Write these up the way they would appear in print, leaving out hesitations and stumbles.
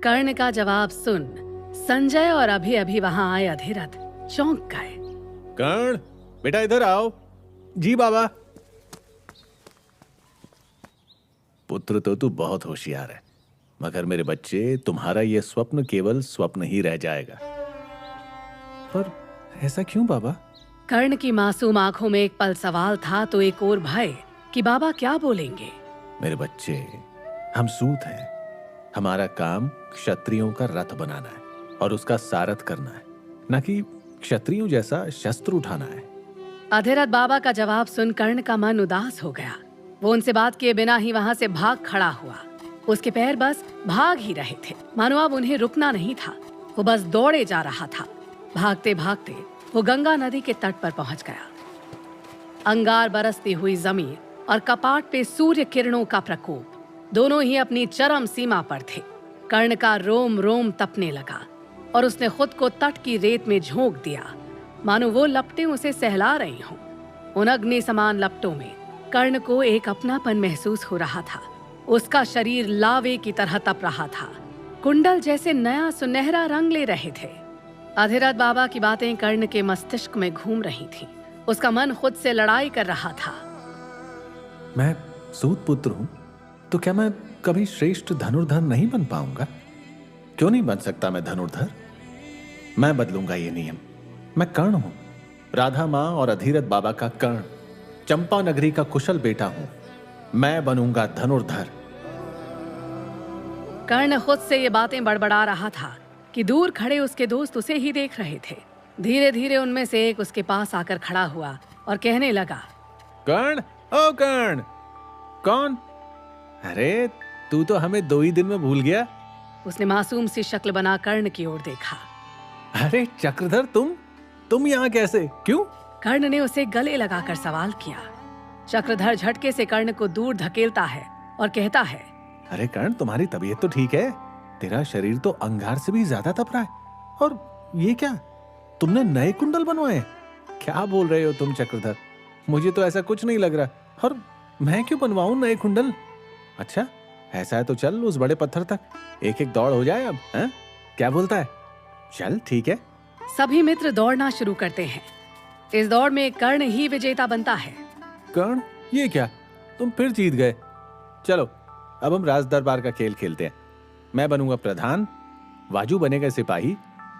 कर्ण का जवाब सुन संजय और अभी अभी वहां आए अधिरथ चौंक गए। कर्ण, बेटा इधर आओ। जी बाबा। पुत्र तो तू बहुत होशियार है, मगर मेरे बच्चे, तुम्हारा यह स्वप्न केवल स्वप्न ही रह जाएगा। पर ऐसा क्यों बाबा? कर्ण की मासूम आंखों में एक पल सवाल था तो एक और भय कि बाबा क्या बोलेंगे। मेरे बच्चे, हम सूत हैं। हमारा काम क्षत्रियों का रथ बनाना है और उसका सारथ करना है, न कि क्षत्रियों जैसा शस्त्र उठाना है। अधिरथ बाबा का जवाब सुन कर्ण का मन उदास हो गया। वो उनसे बात किए बिना ही वहां से भाग खड़ा हुआ। उसके पैर बस भाग ही रहे थे, मानो अब उन्हें रुकना नहीं था। वो बस दौड़े जा रहा था। भागते भागते वो गंगा नदी के तट पर पहुंच गया। अंगार बरसती हुई जमीन और कपाट पे सूर्य किरणों का प्रकोप दोनों ही अपनी चरम सीमा पर थे। कर्ण का रोम रोम तपने लगा और उसने खुद को तट की रेत में झोंक दिया, मानो वो लपटें उसे सहला रही हों। उन अग्नि समान लपटों में कर्ण को एक अपनापन महसूस हो रहा था। उसका शरीर लावे की तरह तप रहा था। कुंडल जैसे नया सुनहरा रंग ले रहे थे। अधिरथ बाबा की बातें कर्ण के मस्तिष्क में घूम रही थीं। उसका मन खुद से लड़ाई कर रहा था। मैं सूत पुत्र हूं, तो क्या मैं कभी श्रेष्ठ धनुर्धर नहीं बन पाऊंगा? क्यों नहीं बन सकता मैं धनुर्धर? मैं बदलूंगा ये नियम। मैं कर्ण हूं, राधा माँ और अधिरथ बाबा का कर्ण, चंपा नगरी का कुशल बेटा हूं। मैं बनूंगा धनुर्धर। कर्ण खुद से ये बातें बड़बड़ा रहा था कि दूर खड़े उसके दोस्त उसे ही देख रहे थे। धीरे धीरे उनमें से एक उसके पास आकर खड़ा हुआ और कहने लगा, कर्ण, ओ कर्ण। कौन? अरे तू तो हमें 2 ही दिन में भूल गया। उसने मासूम सी शक्ल बना कर्ण की ओर देखा। अरे चक्रधर, तुम यहाँ कैसे? क्यों? कर्ण ने उसे गले लगाकर सवाल किया। चक्रधर झटके से कर्ण को दूर धकेलता है और कहता है, अरे कर्ण, तुम्हारी तबीयत तो ठीक है? तेरा शरीर तो अंगार से भी ज्यादा तप रहा है। और ये क्या, तुमने नए कुंडल बनवाए? क्या बोल रहे हो तुम चक्रधर? मुझे तो ऐसा कुछ नहीं लग रहा। और मैं क्यों बनवाऊं नए कुंडल? अच्छा ऐसा है तो चल उस बड़े पत्थर तक, एक एक दौड़ हो जाए अब, हैं? क्या बोलता है? चल ठीक है। सभी मित्र दौड़ना शुरू करते हैं। इस दौड़ में कर्ण ही विजेता बनता है। कर्ण, ये क्या, तुम फिर जीत गए। चलो अब हम राज दरबार का खेल खेलते हैं। मैं बनूंगा प्रधान, वाजू बनेगा सिपाही,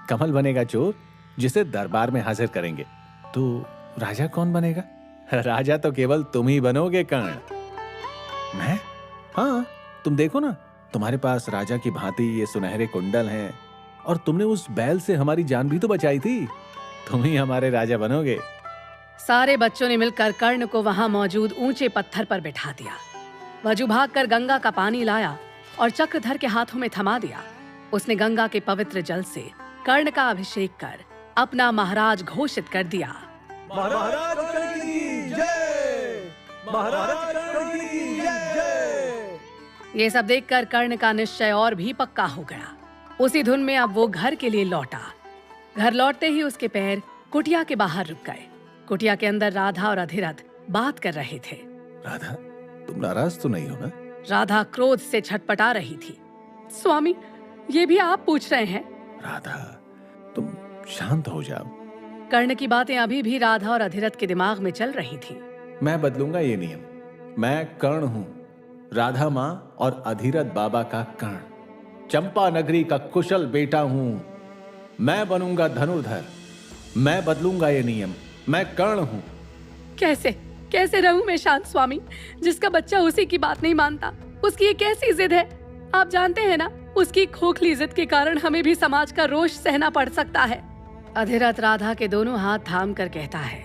कमल बनेगा चोर, जिसे दरबार में हाजिर करेंगे। तो राजा कौन बनेगा? राजा तो केवल तुम ही बनोगे कर्ण। मैं? हाँ, तुम देखो ना, तुम्हारे पास राजा की भांति ये सुनहरे कुंडल हैं और तुमने उस बैल से हमारी जान भी तो बचाई थी। तुम ही हमारे राजा बनोगे। सारे बच्चों ने मिलकर कर्ण को वहां मौजूद ऊंचे पत्थर पर बिठा दिया। वजू भागकर गंगा का पानी लाया और चक्रधर के हाथों में थमा दिया। उसने गंगा के पवित्र जल से कर्ण का अभिषेक कर अपना महाराज घोषित कर दिया। महाराज कर्ण की जय! महाराज कर्ण की जय! ये सब देखकर कर्ण का निश्चय और भी पक्का हो गया। उसी धुन में अब वो घर के लिए लौटा। घर लौटते ही उसके पैर कुटिया के बाहर रुक गए। कुटिया के अंदर राधा और अधिरथ बात कर रहे थे। राधा, तुम नाराज तो नहीं हो ना? राधा क्रोध से छटपटा रही थी। स्वामी, ये भी आप पूछ रहे हैं? राधा, तुम शांत हो जाओ। कर्ण की बातें अभी भी राधा और अधिरथ के दिमाग में चल रही थी। मैं बदलूंगा ये नियम। मैं कर्ण हूं, राधा माँ और अधिरथ बाबा का कर्ण, चंपा नगरी का कुशल बेटा हूं। मैं बनूंगा धनुर्धर। मैं बदलूंगा ये नियम। मैं कर्ण हूं। कैसे रहूं मैं शांत स्वामी, जिसका बच्चा उसी की बात नहीं मानता? उसकी ये कैसी जिद है? आप जानते हैं ना, उसकी खोखली जिद के कारण हमें भी समाज का रोष सहना पड़ सकता है। अधिरथ राधा के दोनों हाथ थाम कर कहता है,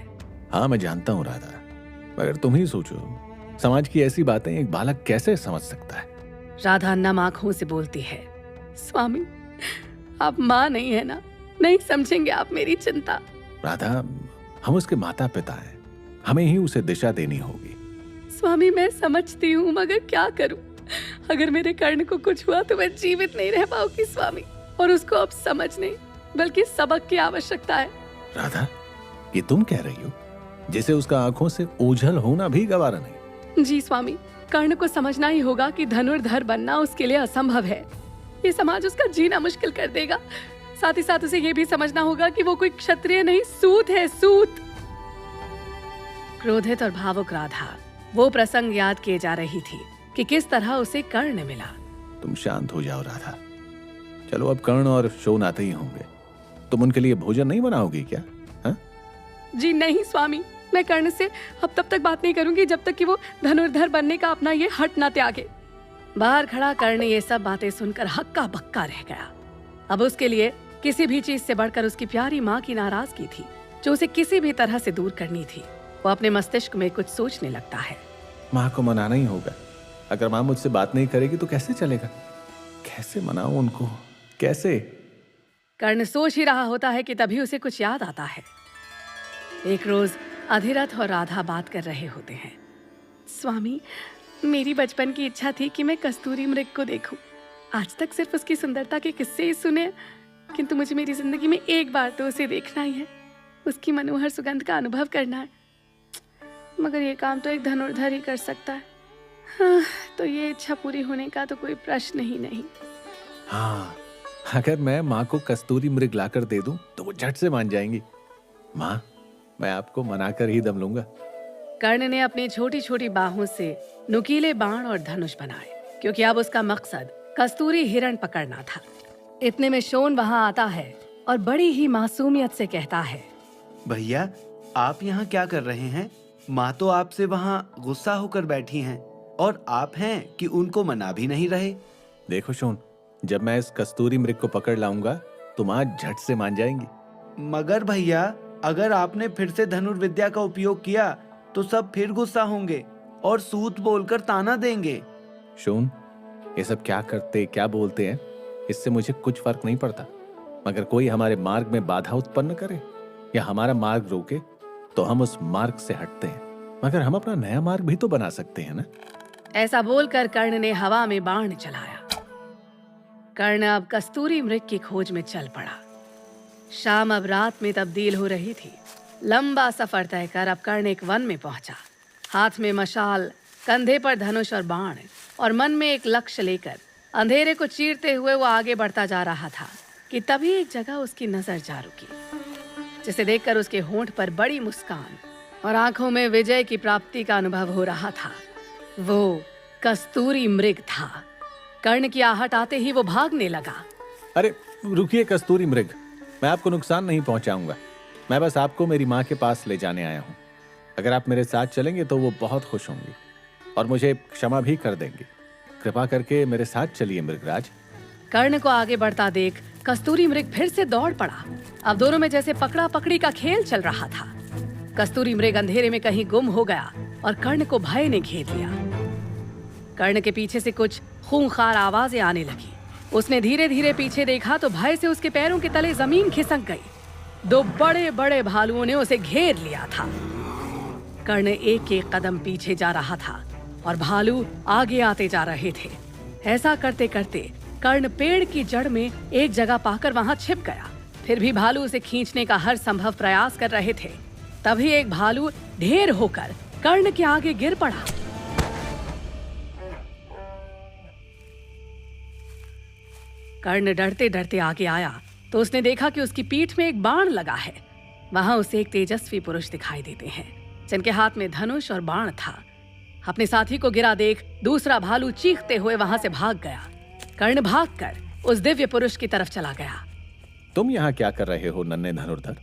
हाँ मैं जानता हूँ राधा, मगर तुम ही सोचो, समाज की ऐसी बातें एक बालक कैसे समझ सकता है? राधा नम आंखों से बोलती है, स्वामी आप माँ नहीं है ना, नहीं समझेंगे आप मेरी चिंता। राधा, हम उसके माता पिता हैं, हमें ही उसे दिशा देनी होगी। स्वामी मैं समझती हूँ, मगर क्या करूँ? अगर मेरे कर्ण को कुछ हुआ तो मैं जीवित नहीं रह पाऊंगी स्वामी, और उसको अब समझ नहीं बल्कि सबक की आवश्यकता है। राधा, ये तुम कह रही हो जिसे उसका आंखों से ओझल होना भी गवारा नहीं? जी स्वामी, कर्ण को समझना ही होगा कि धनुर्धर बनना उसके लिए असंभव है। ये समाज उसका जीना मुश्किल कर देगा। साथ ही साथ उसे ये भी समझना होगा कि वो कोई क्षत्रिय नहीं, सूत है, सूत। क्रोधित और भावुक राधा वो प्रसंग याद किए जा रही थी कि किस तरह उसे कर्ण मिला। तुम शांत हो जाओ राधा। चलो अब कर्ण और शोन आते ही होंगे। तुम उनके लिए भोजन नहीं बनाओगी क्या? हाँ? जी नहीं स्वामी, मैं कर्ण से अब तब तक बात नहीं करूंगी जब तक कि वो धनुर्धर बनने का अपना ये हट ना त्यागे। बाहर खड़ा कर्ण ये सब बातें सुनकर हक्का बक्का रह गया। अब उसके लिए किसी भी चीज से बढ़कर उसकी प्यारी माँ की नाराजगी थी, जो उसे किसी भी तरह से दूर करनी थी। वो अपने मस्तिष्क में कुछ सोचने लगता है। माँ को मनाना ही होगा। अगर माँ मुझसे बात नहीं करेगी तो कैसे चलेगा? कैसे मनाऊं उनको, कैसे? कर्ण सोच ही रहा होता है कि तभी उसे कुछ याद आता है। एक रोज अधिरथ और राधा बात कर रहे होते हैं। स्वामी, मेरी बचपन की इच्छा थी कि मैं कस्तूरी मृग को देखूं। आज तक सिर्फ उसकी सुंदरता के किस्से ही सुने, किंतु मुझे मेरी जिंदगी में एक बार तो उसे देखना ही है, उसकी मनोहर सुगंध का अनुभव करना है। मगर ये काम तो एक धनुर्धर ही कर सकता है। हाँ, तो ये इच्छा पूरी होने का तो कोई प्रश्न ही नहीं। हाँ, अगर मैं माँ को कस्तूरी मृग लाकर दे दूं तो वो झट से मान जाएंगी। माँ, मैं आपको मनाकर ही दम लूंगा। कर्ण ने अपनी छोटी छोटी बाहों से नुकीले बाण और धनुष बनाए, क्योंकि अब उसका मकसद कस्तूरी हिरण पकड़ना था। इतने में शोन वहां आता है और बड़ी ही मासूमियत से कहता है, भैया, आप यहाँ क्या कर रहे हैं? माँ तो आपसे वहाँ गुस्सा होकर बैठी हैं और आप हैं कि उनको मना भी नहीं रहे। देखो शोन, जब मैं इस कस्तूरी मृग को पकड़ लाऊंगा तो माँ झट से मान जाएंगी। मगर भैया, अगर आपने फिर से धनुर्विद्या का उपयोग किया तो सब फिर गुस्सा होंगे और सूत बोलकर ताना देंगे। शोन, ये सब क्या करते क्या बोलते हैं इससे मुझे कुछ फर्क नहीं पड़ता, मगर कोई हमारे मार्ग में बाधा उत्पन्न करे या हमारा मार्ग रोके तो हम उस मार्ग से हटते हैं, मगर हम अपना नया मार्ग भी तो बना सकते हैं ना। ऐसा बोलकर कर्ण ने हवा में बाण चलाया। कर्ण अब कस्तूरी मृग की खोज में चल पड़ा। शाम अब रात में तब्दील हो रही थी। लंबा सफर तय कर अब कर्ण एक वन में पहुंचा। हाथ में मशाल, कंधे पर धनुष और बाण, और मन में एक लक्ष्य लेकर अंधेरे को चीरते हुए वो आगे बढ़ता जा रहा था कि तभी एक जगह उसकी नजर जा रुकी, जिसे देखकर उसके होंठ पर बड़ी मुस्कान और आंखों में विजय की प्राप्ति का अनुभव हो रहा था। वो कस्तूरी मृग था। कर्ण की आहट आते ही वो भागने लगा। अरे रुकिए कस्तूरी मृग, मैं आपको नुकसान नहीं पहुंचाऊंगा। मैं बस आपको मेरी माँ के पास ले जाने आया हूँ। अगर आप मेरे साथ चलेंगे तो वो बहुत खुश होंगी और मुझे क्षमा भी कर देंगी। कृपा करके मेरे साथ चलिए मृगराज। कर्ण को आगे बढ़ता देख कस्तूरी मृग फिर से दौड़ पड़ा। अब दोनों में जैसे पकड़ा पकड़ी का खेल चल रहा था। कस्तूरी मृग अंधेरे में कहीं गुम हो गया और कर्ण को भय ने घेर लिया। कर्ण के पीछे से कुछ खूंखार आवाजें आने लगी। उसने धीरे धीरे पीछे देखा तो भय से उसके पैरों के तले जमीन खिसक गई। दो बड़े बड़े भालुओं ने उसे घेर लिया था। कर्ण एक एक कदम पीछे जा रहा था और भालू आगे आते जा रहे थे। ऐसा करते करते कर्ण पेड़ की जड़ में एक जगह पाकर वहां छिप गया। फिर भी भालू उसे खींचने का हर संभव प्रयास कर रहे थे। तभी एक भालू ढेर होकर कर्ण के आगे गिर पड़ा। कर्ण डरते डरते आगे आया तो उसने देखा कि उसकी पीठ में एक बाण लगा है। वहां उसे एक तेजस्वी पुरुष दिखाई देते हैं, जिनके हाथ में धनुष और बाण था। अपने साथी को गिरा देख दूसरा भालू चीखते हुए वहां से भाग गया। कर्ण भागकर उस दिव्य पुरुष की तरफ चला गया। तुम यहाँ क्या कर रहे हो नन्हे धनुर्धर?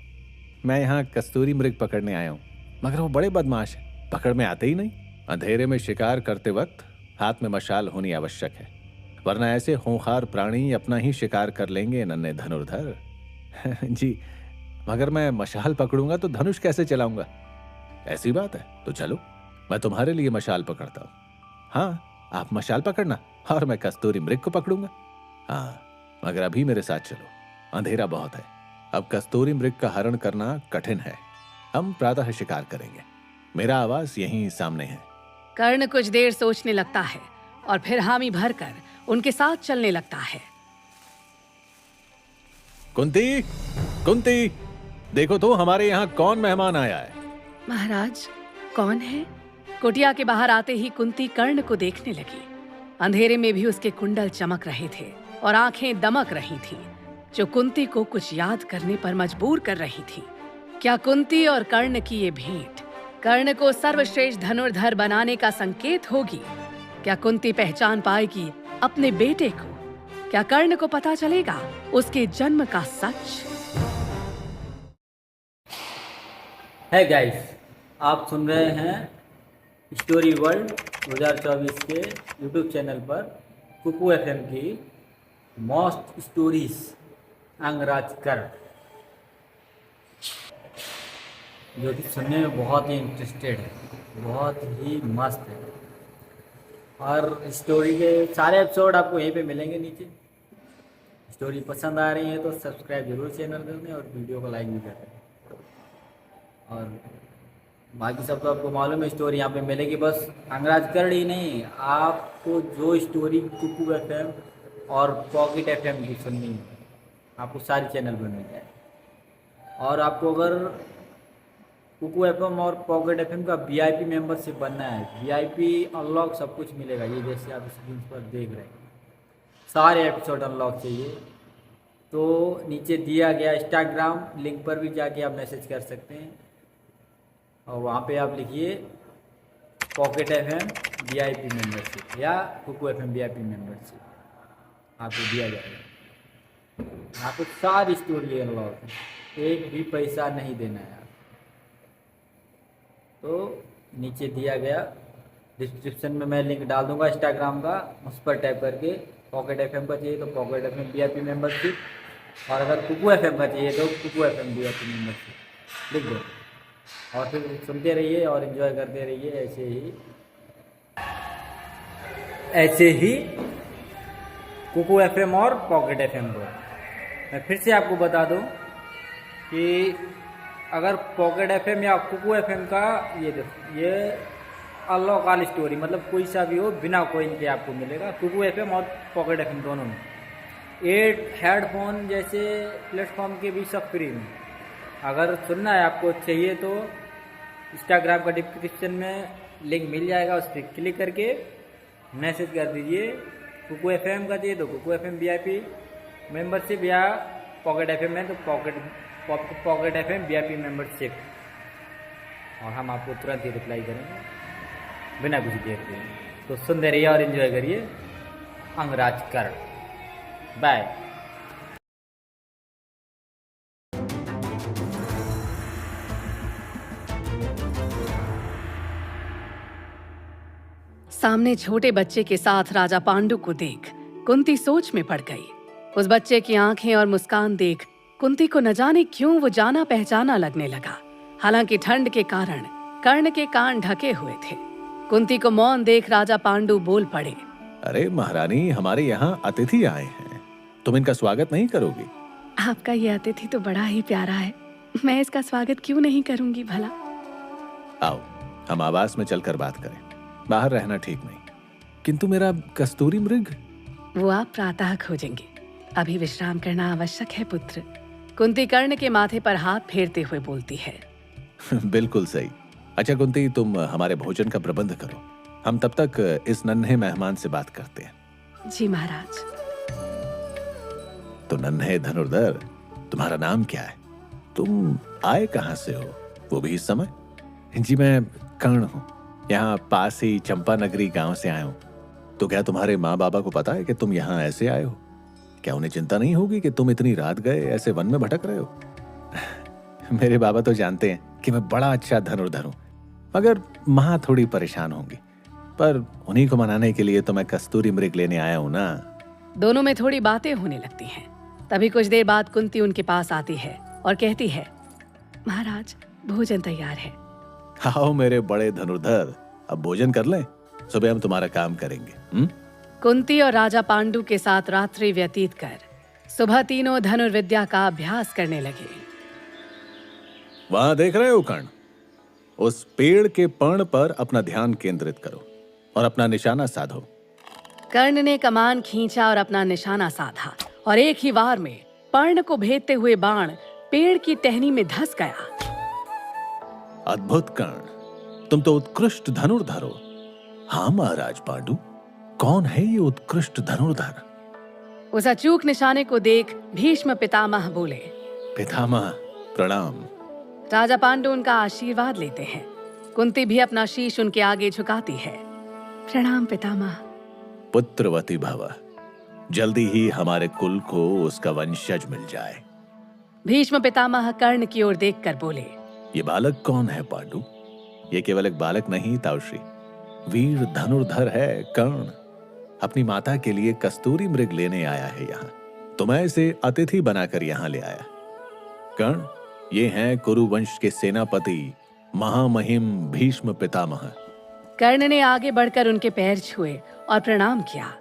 मैं यहाँ कस्तूरी मृग पकड़ने आया हूँ, मगर वो बड़े बदमाश है, पकड़ में आते ही नहीं। अंधेरे में शिकार करते वक्त हाथ में मशाल होनी आवश्यक है, वरना ऐसे होंखार प्राणी अपना ही शिकार कर लेंगे नन्हे धनुर्धर। जी, मगर मैं मशाल पकड़ूंगा तो धनुष कैसे चलाऊंगा? ऐसी बात है तो चलो, मैं तुम्हारे लिए मशाल पकड़ता हूँ। हाँ, आप मशाल पकड़ना और मैं कस्तूरी मृग को पकड़ूंगा। हाँ, मगर अभी मेरे साथ चलो, अंधेरा बहुत है। अब कस्तूरी मृग का हरण करना कठिन है। हम प्रातः शिकार करेंगे। मेरा आवास यहीं सामने है। कर्ण कुछ देर सोचने लगता है और फिर हामी भरकर उनके साथ चलने लगता है। कुंती, कुंती, देखो तो हमारे यहाँ कौन मेहमान आया है। महाराज, कौन है? कुटिया के बाहर आते ही कुंती कर्ण को देखने लगी। अंधेरे में भी उसके कुंडल चमक रहे थे और आंखें दमक रही थीं, जो कुंती को कुछ याद करने पर मजबूर कर रही थी। क्या कुंती और कर्ण की ये भेंट कर्ण को सर्वश्रेष्ठ धनुर्धर बनाने का संकेत होगी? क्या कुंती पहचान पाएगी अपने बेटे को? क्या कर्ण को पता चलेगा उसके जन्म का सच? है गाइस, आप सुन रहे हैं स्टोरी वर्ल्ड 2024 के यूट्यूब चैनल पर कुकू एफएम की मॉस्ट स्टोरीज अंगराज कर्ण, जो कि सुनने में बहुत ही इंटरेस्टेड है, बहुत ही मस्त है। और स्टोरी के सारे एपिसोड आपको यहीं पे मिलेंगे नीचे। स्टोरी पसंद आ रही है तो सब्सक्राइब जरूर चैनल कर दें और वीडियो को लाइक भी कर दें। और बाकी सब तो आपको मालूम है, स्टोरी यहाँ पे मिलेगी। बस अंगराज कर्ण ही नहीं, आपको जो स्टोरी कुकू एफएम और पॉकेट एफएम की सुननी है, आपको सारी चैनल पर मिल जाए। और आपको अगर कुकू एफएम और पॉकेट एफएम का वीआईपी मेंबरशिप बनना है, वीआईपी अनलॉक सब कुछ मिलेगा। ये जैसे आप स्क्रीन पर देख रहे हैं, सारे एपिसोड अनलॉक चाहिए तो नीचे दिया गया इंस्टाग्राम लिंक पर भी जाके आप मैसेज कर सकते हैं और वहाँ पे आप लिखिए पॉकेट एफएम वीआईपी मेंबरशिप या कुकू एफएम वीआईपी मेंबरशिप, आपको दिया जाएगा। आपको सारी स्टोरी अनलॉक है, एक भी पैसा नहीं देना है। तो नीचे दिया गया डिस्क्रिप्शन में मैं लिंक डाल दूंगा इंस्टाग्राम का, उस पर टैप करके पॉकेट एफएम का चाहिए तो पॉकेट एफएम वीआईपी मेंबरशिप, और अगर कुकू एफएम का चाहिए तो कुकू एफएम वीआईपी मेंबरशिप लिख दो और फिर सुनते रहिए और एंजॉय करते रहिए। ऐसे ही कुकू एफएम और पॉकेट एफएम को मैं फिर से आपको बता दूं कि अगर पॉकेट एफएम या कुकू एफएम का ये अनलॉक वाली स्टोरी, मतलब कोई सा भी हो बिना कोइन के आपको मिलेगा, कुकू एफएम और पॉकेट एफएम दोनों में। हेडफोन जैसे प्लेटफॉर्म के भी सब फ्री में। अगर सुनना है आपको चाहिए तो इंस्टाग्राम का डिस्क्रिप्शन में लिंक मिल जाएगा, उस पर क्लिक करके मैसेज कर दीजिए। कुकू एफएम का चाहिए तो कुकू एफएम वीआईपी मेंबरशिप या पॉकेट एफएम में तो पॉकेट एफएम वीआईपी मेंबरशिप, और हम आपको तुरंत ही रिप्लाई करेंगे बिना कुछ देर के। तो सुनते रहिए और एंजॉय करिए अंगराज कर्ण। बाय। सामने छोटे बच्चे के साथ राजा पांडु को देख कुंती सोच में पड़ गई। उस बच्चे की आंखें और मुस्कान देख कुंती को न जाने क्यों वो जाना पहचाना लगने लगा। हालांकि ठंड के कारण कर्ण के कान ढके हुए थे। कुंती को मौन देख राजा पांडु बोल पड़े, अरे महारानी, हमारे यहाँ अतिथि आए हैं, तुम इनका स्वागत नहीं करोगी? आपका ये अतिथि तो बड़ा ही प्यारा है, मैं इसका स्वागत क्यों नहीं करूंगी भला। आओ हम आवास में चलकर बात करें, बाहर रहना ठीक नहीं। किंतु मेरा कस्तूरी मृग? वो आप प्रातः खोजेंगे, अभी विश्राम करना आवश्यक है पुत्र। कुंती कर्ण के माथे पर हाथ फेरते हुए बोलती है। बिल्कुल सही। अच्छा कुंती, तुम हमारे भोजन का प्रबंध करो, हम तब तक इस नन्हे मेहमान से बात करते हैं। जी महाराज। तो नन्हे धनुर्धर, तुम्हारा नाम क्या है? तुम आए कहाँ से हो, वो भी इस समय? जी मैं कर्ण हूँ, यहाँ पास ही चंपा नगरी गांव से आया हूँ। तो क्या तुम्हारे माँ बाबा को पता है कि तुम यहाँ ऐसे आए हो? क्या उन्हें चिंता नहीं होगी कि तुम इतनी रात गए ऐसे वन में भटक रहे हो? मेरे बाबा तो जानते हैं कि मैं बड़ा अच्छा धनुर्धर हूँ, मगर माँ थोड़ी परेशान होंगी, पर उन्हीं को मनाने के लिए तो मैं कस्तूरी मृग लेने आया हूँ ना। दोनों में थोड़ी बातें होने लगती हैं। तभी कुछ देर बाद कुंती उनके पास आती है और कहती है, महाराज भोजन तैयार है। आओ मेरे बड़े धनुर्धर, अब भोजन कर लें, सुबह हम तुम्हारा काम करेंगे। कुंती और राजा पांडु के साथ रात्रि व्यतीत कर सुबह तीनों धनुर्विद्या का अभ्यास करने लगे। वहां देख रहे हो कर्ण, उस पेड़ के पर्ण पर अपना ध्यान केंद्रित करो और अपना निशाना साधो। कर्ण ने कमान खींचा और अपना निशाना साधा और एक ही वार में पर्ण को भेदते हुए बाण पेड़ की टहनी में धंस गया। अद्भुत कर्ण, तुम तो उत्कृष्ट धनुर्धर हो। हाँ महाराज पांडु, कौन है ये उत्कृष्ट धनुर्धर? उस अचूक निशाने को देख भीष्म पितामह बोले। पितामह प्रणाम। राजा पांडु उनका आशीर्वाद लेते हैं। कुंती भी अपना शीश उनके आगे झुकाती है। प्रणाम पितामह। पुत्रवती भव, जल्दी ही हमारे कुल को उसका वंशज मिल जाए। भीष्म पितामह कर्ण की ओर देखकर बोले। ये बालक कौन है पांडु? ये केवल एक बालक नहीं ताउश्री, वीर धनुर्धर है कर्ण। अपनी माता के लिए कस्तूरी मृग लेने आया है यहाँ, तो मैं इसे अतिथि बनाकर यहाँ ले आया। कर्ण, ये हैं कुरुवंश के सेनापति महामहिम भीष्म पितामह। कर्ण ने आगे बढ़कर उनके पैर छुए और प्रणाम किया।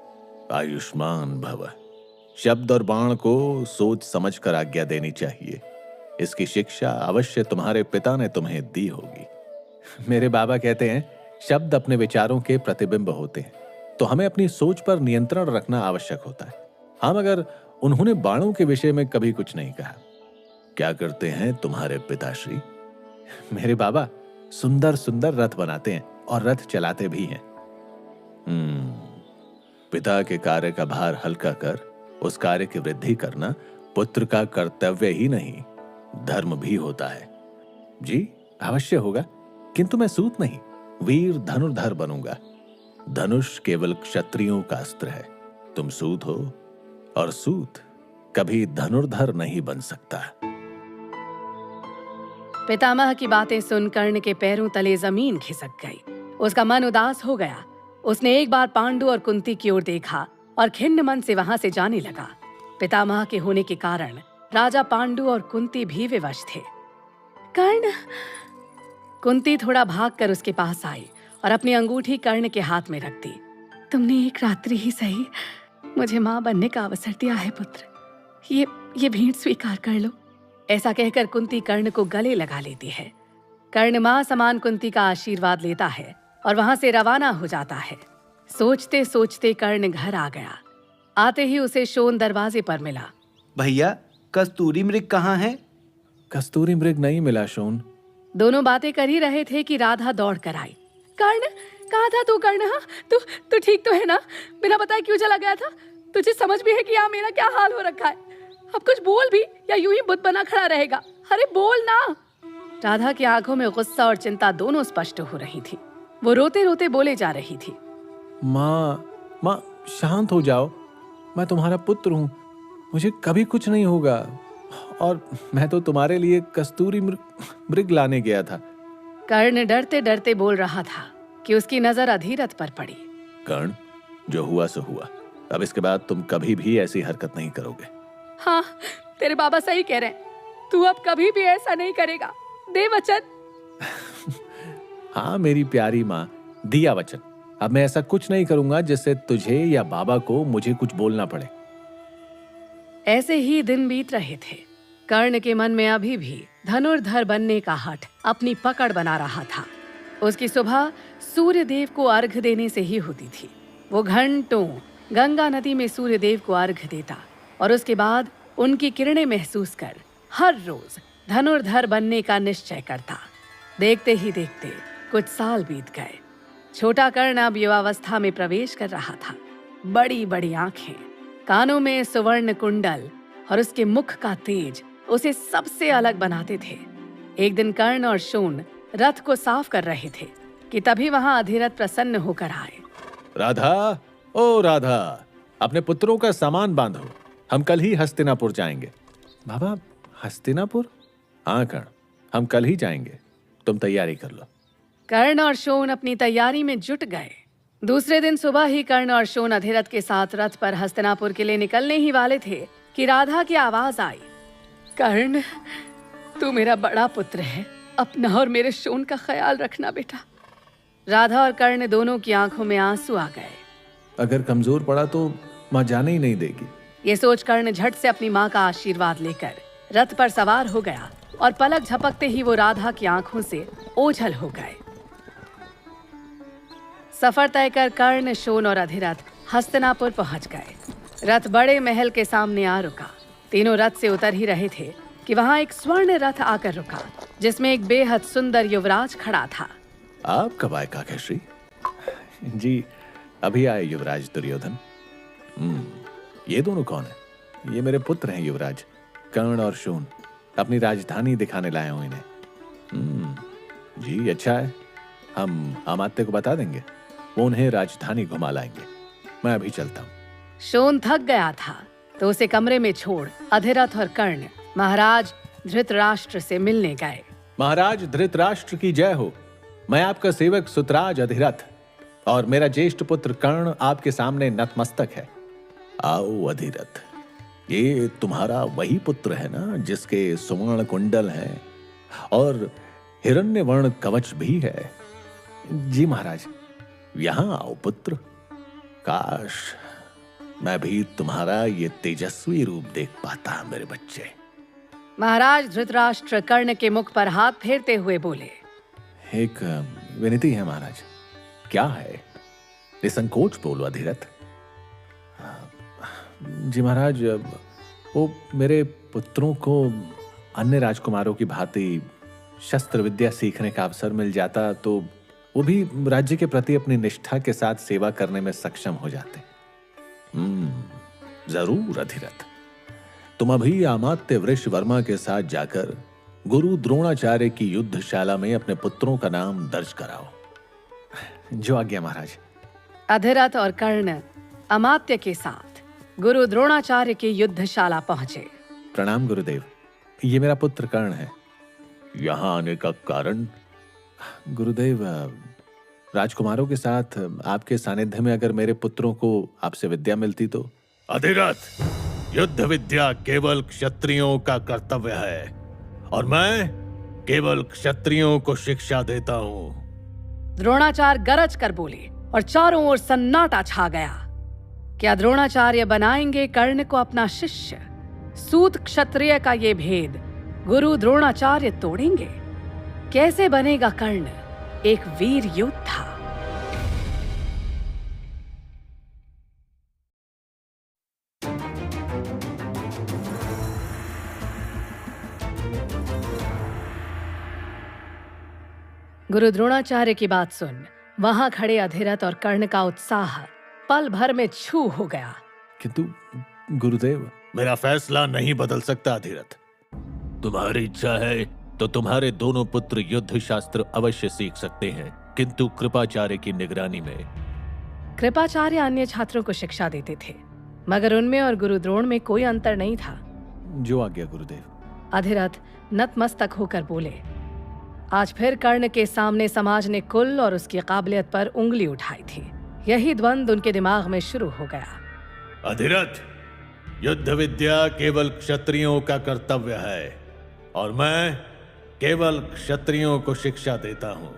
आयुष्मान भव। शब्द और बाण को सोच समझकर आज्ञा देनी चाहिए। इसकी शिक्षा अवश्य तुम्हारे पिता ने तुम्हें दी होगी। मेरे बाबा कहते हैं शब्द अपने विचारों के प्रतिबिंब होते हैं, तो हमें अपनी सोच पर नियंत्रण रखना आवश्यक होता है। हाँ, मगर उन्होंने बाणों के विषय में कभी कुछ नहीं कहा। क्या करते हैं तुम्हारे पिताश्री? मेरे बाबा सुंदर सुंदर रथ बनाते हैं और रथ चलाते भी हैं। पिता के कार्य का भार हल्का कर उस कार्य की वृद्धि करना पुत्र का कर्तव्य ही नहीं, धर्म भी होता है। जी अवश्य होगा, किंतु मैं सूत नहीं, वीर धनुर्धर बनूंगा। धनुष केवल क्षत्रियों का अस्त्र है। तुम सूत हो और सूत कभी धनुर्धर नहीं बन सकता। पितामह की बातें सुन कर्ण के पैरों तले जमीन खिसक गई। उसका मन उदास हो गया। उसने एक बार पांडु और कुंती की ओर देखा और खिन्न मन से वहां से जाने लगा। पितामह के होने के कारण राजा पांडु और कुंती भी विवश थे। कर्ण! कुंती थोड़ा भागकर उसके पास आई और अपनी अंगूठी कर्ण के हाथ में रख दी। तुमने एक रात्रि ही सही मुझे मां बनने का अवसर दिया है पुत्र। ये भेंट स्वीकार कर लो। ऐसा कहकर कुंती कर्ण को गले लगा लेती है। कर्ण मां समान कुंती का आशीर्वाद लेता है और वहां से रवाना हो जाता है। सोचते सोचते कर्ण घर आ गया। आते ही उसे शोन दरवाजे पर मिला। भैया, कस्तूरी मृग कहाँ है? कस्तूरी मृग नहीं मिला शोन। दोनों बातें कर ही रहे थे कि राधा दौड़ कर आई। कर्ण, कहाँ था तू कर्ण? हाँ, तू ठीक तो है ना? बिना बताए क्यों चला गया था? तुझे समझ भी है कि यहाँ मेरा क्या हाल हो रखा है? अब कुछ बोल भी या यूं ही बुत बना खड़ा रहेगा? अरे बोल ना। राधा की आंखों में गुस्सा और चिंता दोनों स्पष्ट हो रही थी। वो रोते रोते बोले जा रही थी। माँ शांत हो जाओ। मैं तुम्हारा पुत्र हूँ, मुझे कभी कुछ नहीं होगा। और मैं तो तुम्हारे लिए कस्तूरी मृग लाने गया था। कर्ण डरते डरते बोल रहा था कि उसकी नजर अधीरथ पर पड़ी। कर्ण, जो हुआ सो हुआ। अब इसके बाद तुम कभी भी ऐसी हरकत नहीं करोगे। हाँ, तेरे बाबा सही कह रहे हैं। तू अब कभी भी ऐसा नहीं करेगा। दे वचन। हाँ मेरी प्यारी माँ, दिया वचन। अब मैं ऐसा कुछ नहीं करूंगा जिससे तुझे या बाबा को मुझे कुछ बोलना पड़े। ऐसे ही दिन बीत रहे थे। कर्ण के मन में अभी भी धनुर्धर बनने का हठ अपनी पकड़ बना रहा था। उसकी सुबह सूर्य देव को अर्घ देने से ही होती थी। वो घंटों गंगा नदी में सूर्य देव को अर्घ देता और उसके बाद उनकी किरणें महसूस कर हर रोज धनुर्धर बनने का निश्चय करता। देखते ही देखते कुछ साल बीत गए। छोटा कर्ण अब युवावस्था में प्रवेश कर रहा था। बड़ी बड़ी आंखें, कानों में सुवर्ण कुंडल और उसके मुख का तेज उसे सबसे अलग बनाते थे। एक दिन कर्ण और शोन रथ को साफ कर रहे थे कि तभी वहां अधिरथ प्रसन्न होकर आए। राधा, ओ राधा, अपने पुत्रों का सामान बांधो, हम कल ही हस्तिनापुर जाएंगे। बाबा, हस्तिनापुर? हाँ कर्ण, हम कल ही जाएंगे, तुम तैयारी कर लो। कर्ण और शोन अपनी तैयारी में जुट गए। दूसरे दिन सुबह ही कर्ण और शोन अधिरथ के साथ रथ पर हस्तिनापुर के लिए निकलने ही वाले थे कि राधा की आवाज आई। कर्ण, तू मेरा बड़ा पुत्र है, अपना और मेरे शोन का ख्याल रखना बेटा। राधा और कर्ण दोनों की आंखों में आंसू आ गए। अगर कमजोर पड़ा तो माँ जाने ही नहीं देगी। ये सोच कर्ण झट से अपनी माँ का आशीर्वाद लेकर रथ पर सवार हो गया और पलक झपकते ही वो राधा की आंखों से ओझल हो गए। सफर तय कर कर्ण, शोन और अधिरथ हस्तिनापुर पहुंच गए। रथ बड़े महल के सामने आ रुका। तीनों रथ से उतर ही रहे थे कि वहां एक स्वर्ण रथ आकर रुका, जिसमें एक बेहद सुंदर युवराज खड़ा था। आप कब आए काकेश्री? जी अभी आए युवराज दुर्योधन। ये दोनों कौन है? ये मेरे पुत्र हैं युवराज, कर्ण और शून। अपनी राजधानी दिखाने लाया हूं इन्हें। जी अच्छा है, हम अमात्य को बता देंगे, वो उन्हें राजधानी घुमा लाएंगे। मैं अभी चलता हूँ। शोन थक गया था तो उसे कमरे में छोड़ अधिरथ और कर्ण महाराज धृतराष्ट्र से मिलने गए। महाराज धृतराष्ट्र की जय हो। मैं आपका सेवक सुतराज अधिरथ और मेरा ज्येष्ठ पुत्र कर्ण आपके सामने नतमस्तक है। आओ अधिरथ, ये तुम्हारा वही पुत्र है ना जिसके सुवर्ण कुंडल है और हिरण्यवर्ण कवच भी है? जी महाराज। यहां आओ पुत्र। काश मैं भी तुम्हारा ये तेजस्वी रूप देख पाता मेरे बच्चे। महाराज धृतराष्ट्र कर्ण के मुख पर हाथ फेरते हुए बोले, एक विनती है महाराज। क्या है? निसंकोच बोलो अधिरथ। जी महाराज, वो मेरे पुत्रों को अन्य राजकुमारों की भांति शस्त्र विद्या सीखने का अवसर मिल जाता तो वो भी राज्य के प्रति अपनी निष्ठा के साथ सेवा करने में सक्षम हो जाते। जरूर अधिरथ, तुम अभी अमात्य वृषवर्मा के साथ जाकर गुरु द्रोणाचार्य की युद्धशाला में अपने पुत्रों का नाम दर्ज कराओ। जो आज्ञा महाराज। अधिरथ और कर्ण अमात्य के साथ गुरु द्रोणाचार्य की युद्धशाला पहुंचे। प्रणाम गुरुदेव, ये मेरा पुत्र कर्ण है। यहाँ आने का कारण? गुरुदेव, राजकुमारों के साथ आपके सानिध्य में अगर मेरे पुत्रों को आपसे विद्या मिलती तो। अधिरथ, युद्ध विद्या केवल क्षत्रियों का कर्तव्य है और मैं केवल क्षत्रियों को शिक्षा देता हूँ। द्रोणाचार्य गरज कर बोले और चारों ओर सन्नाटा छा गया। क्या द्रोणाचार्य बनाएंगे कर्ण को अपना शिष्य? सूत क्षत्रिय का ये भेद गुरु द्रोणाचार्य तोड़ेंगे? कैसे बनेगा कर्ण एक वीर योद्धा? गुरु द्रोणाचार्य की बात सुन वहां खड़े अधिरथ और कर्ण का उत्साह पल भर में छू हो गया। किंतु गुरुदेव, मेरा फैसला नहीं बदल सकता अधिरथ। तुम्हारी इच्छा है तो तुम्हारे दोनों पुत्र युद्ध शास्त्र अवश्य सीख सकते हैं, किंतु कृपाचार्य की निगरानी में। कृपाचार्य अन्य छात्रों को शिक्षा देते थे मगर उनमें और गुरु द्रोण में कोई अंतर नहीं था। जो आज्ञा गुरुदेव। अधिरथ नतमस्तक होकर बोले, आज फिर कर्ण के सामने समाज ने कुल और उसकी काबिलियत पर उंगली उठाई थी। यही द्वंद उनके दिमाग में शुरू हो गया। अधिरथ, युद्ध विद्या केवल क्षत्रियों का कर्तव्य है और मैं केवल क्षत्रियों को शिक्षा देता हूँ।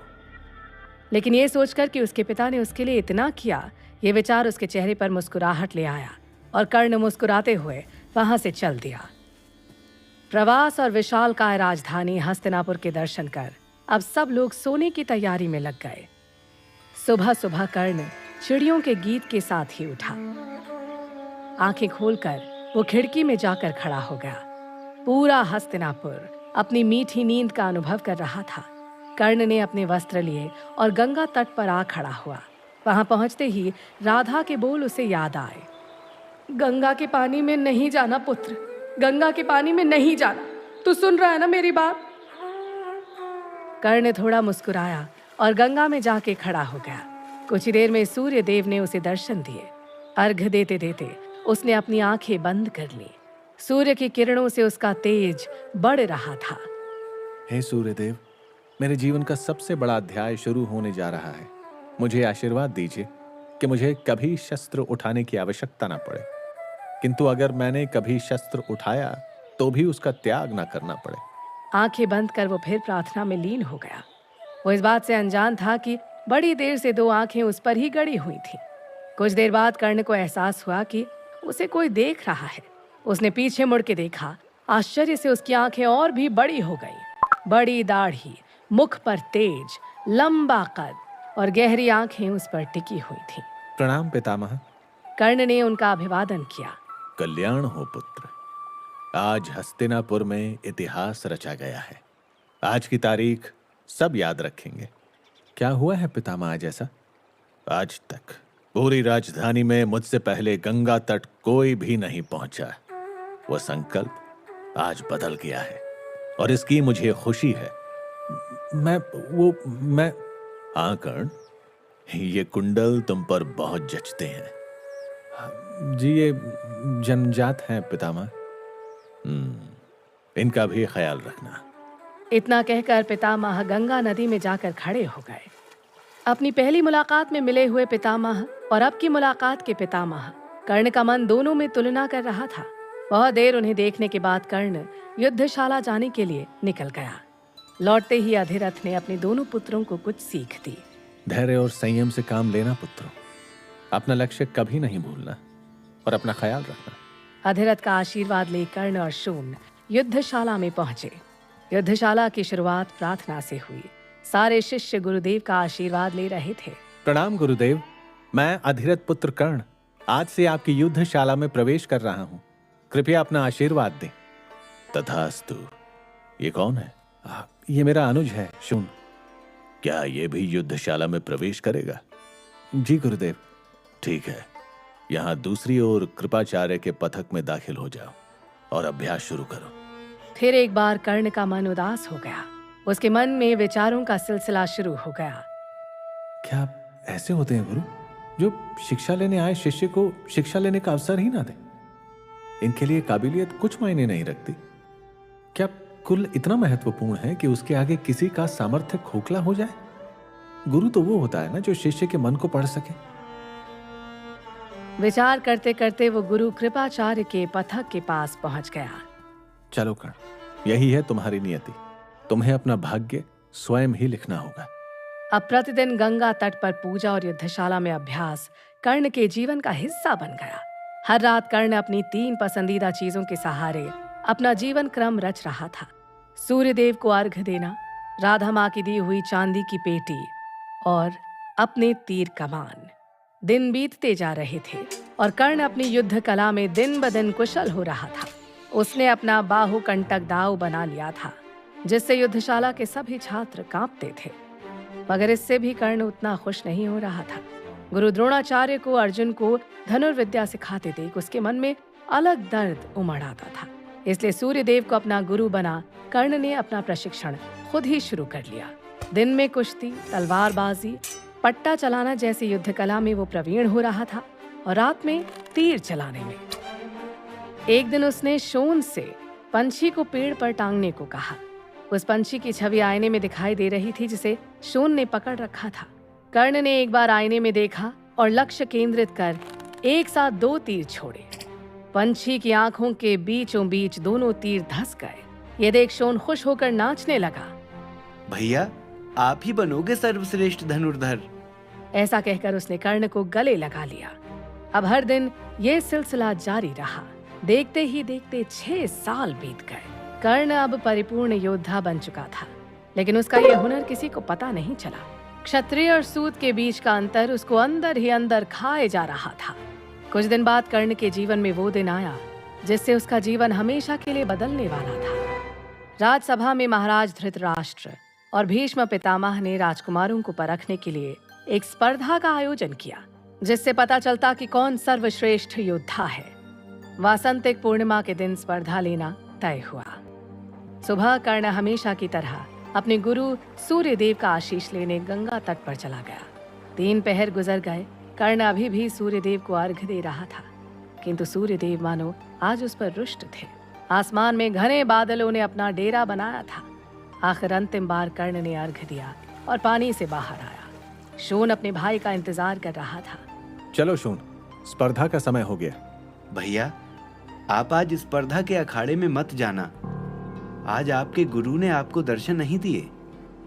लेकिन ये सोचकर कि उसके पिता ने उसके लिए इतना किया, ये विचार उसके चेहरे पर मुस्कुराहट ले आया और कर्ण मुस्कुराते हुए वहां से चल दिया। प्रवास और विशालकाय राजधानी हस्तिनापुर के दर्शन कर अब सब लोग सोने की तैयारी में लग गए। सुबह सुबह कर्ण चिड़ियों के गीत के साथ ही उठा। आंखें खोलकर वो खिड़की में जाकर खड़ा हो गया। पूरा हस्तिनापुर अपनी मीठी नींद का अनुभव कर रहा था। कर्ण ने अपने वस्त्र लिए और गंगा तट पर आ खड़ा हुआ। वहां पहुंचते ही राधा के बोल उसे याद आए। गंगा के पानी में नहीं जाना पुत्र, गंगा के पानी में नहीं जाना। तू सुन रहा है ना मेरी बात? कर्ण थोड़ा मुस्कुराया और गंगा में जाके खड़ा हो गया। कुछ ही देर में सूर्य देव ने उसे दर्शन दिए। अर्घ्य देते देते उसने अपनी आंखें बंद कर ली। सूर्य की किरणों से उसका तेज बढ़ रहा था। हे सूर्यदेव, मेरे जीवन का सबसे बड़ा अध्याय शुरू होने जा रहा है। मुझे आशीर्वाद दीजिए कि मुझे कभी शस्त्र उठाने की आवश्यकता ना पड़े, किंतु अगर मैंने कभी शस्त्र उठाया तो भी उसका त्याग ना करना पड़े। आंखें बंद कर वो फिर प्रार्थना में लीन हो गया। वो इस बात से अनजान था कि बड़ी देर से दो आंखें उस पर ही गड़ी हुई थीं। कुछ देर बाद कर्ण को एहसास हुआ कि उसे कोई देख रहा है। उसने पीछे मुड़ के देखा। आश्चर्य से उसकी आंखें और भी बड़ी हो गईं। बड़ी दाढ़ी, मुख पर तेज, लंबा कद और गहरी आंखें उस पर टिकी हुई थीं। प्रणाम पितामह। कर्ण ने उनका अभिवादन किया। कल्याण हो पुत्र। आज हस्तिनापुर में इतिहास रचा गया है। आज की तारीख सब याद रखेंगे। क्या हुआ है पितामह आज ऐसा? आज तक पूरी राजधानी में मुझसे पहले गंगा तट कोई भी नहीं पहुंचा। वो संकल्प आज बदल गया है और इसकी मुझे खुशी है। मैं हाँ कर्ण, ये कुंडल तुम पर बहुत जचते हैं। जी ये जन्मजात हैं पितामह। इनका भी ख्याल रखना। इतना कहकर पितामह गंगा नदी में जाकर खड़े हो गए। अपनी पहली मुलाकात में मिले हुए पितामह और अब की मुलाकात के पितामह, कर्ण का मन दोनों में तुलना कर रहा था। बहुत देर उन्हें देखने के बाद कर्ण युद्धशाला जाने के लिए निकल गया। लौटते ही अधिरथ ने अपने दोनों पुत्रों को कुछ सीख दी। धैर्य और संयम से काम लेना पुत्रों, अपना लक्ष्य कभी नहीं भूलना और अपना ख्याल रखना। अधिरथ का आशीर्वाद ले कर्ण और शून युद्धशाला में पहुंचे। युद्धशाला की शुरुआत प्रार्थना से हुई। सारे शिष्य गुरुदेव का आशीर्वाद ले रहे थे। प्रणाम गुरुदेव, मैं अधिरथ पुत्र कर्ण आज से आपकी युद्धशाला में प्रवेश कर रहा हूँ। कृपया अपना आशीर्वाद दें। तथास्तु। ये कौन है? ये मेरा अनुज है शून। क्या ये भी युद्धशाला में प्रवेश करेगा? जी गुरुदेव। ठीक है, यहाँ दूसरी ओर कृपाचार्य के पथक में दाखिल हो जाओ और अभ्यास शुरू करो। फिर एक बार कर्ण का मन उदास हो गया। उसके मन में विचारों का सिलसिला शुरू हो गया। क्या ऐसे होते हैं गुरु जो शिक्षा लेने आए शिष्य को शिक्षा लेने का अवसर ही ना दे? इनके लिए काबिलियत कुछ मायने नहीं रखती। क्या कुल इतना महत्वपूर्ण है कि उसके आगे किसी का सामर्थ्य खोखला हो जाए? गुरु तो वो होता है ना जो शिष्य के मन को पढ़ सके। विचार करते करते वो गुरु कृपाचार्य के पथक के पास पहुंच गया। चलो कर्ण, यही है तुम्हारी नियति। तुम्हें अपना भाग्य स्वयं ही लिखना होगा। अब प्रतिदिन गंगा तट पर पूजा और युद्धशाला में अभ्यास कर्ण के जीवन का हिस्सा बन गया। हर रात कर्ण अपनी 3 पसंदीदा चीजों के सहारे अपना जीवन क्रम रच रहा था। सूर्यदेव को अर्घ्य देना, राधा माँ की दी हुई चांदी की पेटी और अपने तीर कमान। दिन बीतते जा रहे थे और कर्ण अपनी युद्ध कला में दिन ब दिन कुशल हो रहा था। उसने अपना बाहुकंटक दाव बना लिया था जिससे युद्धशाला के सभी छात्र कांपते थे। मगर इससे भी कर्ण उतना खुश नहीं हो रहा था। गुरु द्रोणाचार्य को अर्जुन को धनुर्विद्या सिखाते देख उसके मन में अलग दर्द उमड़ आता था। इसलिए सूर्यदेव को अपना गुरु बना कर्ण ने अपना प्रशिक्षण खुद ही शुरू कर लिया। दिन में कुश्ती, तलवारबाजी, पट्टा चलाना जैसी युद्ध कला में वो प्रवीण हो रहा था और रात में तीर चलाने में। एक दिन उसने शोन से पंछी को पेड़ पर टांगने को कहा। उस पंछी की छवि आईने में दिखाई दे रही थी जिसे शोन ने पकड़ रखा था। कर्ण ने एक बार आईने में देखा और लक्ष्य केंद्रित कर एक साथ 2 तीर छोड़े। पंछी की आंखों के बीचों बीच दोनों तीर धंस गए। ये देख शोन खुश होकर नाचने लगा। भैया, आप ही बनोगे सर्वश्रेष्ठ धनुर्धर। ऐसा कहकर उसने कर्ण को गले लगा लिया। अब हर दिन ये सिलसिला जारी रहा। देखते ही देखते 6 साल बीत गए। कर्ण अब परिपूर्ण योद्धा बन चुका था, लेकिन उसका यह हुनर किसी को पता नहीं चला। क्षत्रिय और सूत के बीच का अंतर उसको अंदर ही अंदर खाए जा रहा था। कुछ दिन बाद कर्ण के जीवन में वो दिन आया जिससे उसका जीवन हमेशा के लिए बदलने वाला था। राजसभा में महाराज धृतराष्ट्र और भीष्म पितामह ने राजकुमारों को परखने के लिए एक स्पर्धा का आयोजन किया जिससे पता चलता कि कौन सर्वश्रेष्ठ योद्धा है। वासंतिक पूर्णिमा के दिन स्पर्धा लेना तय हुआ। सुबह कर्ण हमेशा की तरह अपने गुरु सूर्यदेव का आशीष लेने गंगा तट पर चला गया। 3 पहर गुजर गए। कर्ण अभी भी सूर्यदेव को अर्घ्य दे रहा था, किंतु सूर्यदेव मानो आज उस पर रुष्ट थे। आसमान में घने बादलों ने अपना डेरा बनाया था। आखिर अंतिम बार कर्ण ने अर्घ्य दिया और पानी से बाहर आया। शोन अपने भाई का इंतजार कर रहा था। चलो शोन, स्पर्धा का समय हो गया। भैया, आप आज स्पर्धा के अखाड़े में मत जाना। आज आपके गुरु ने आपको दर्शन नहीं दिए।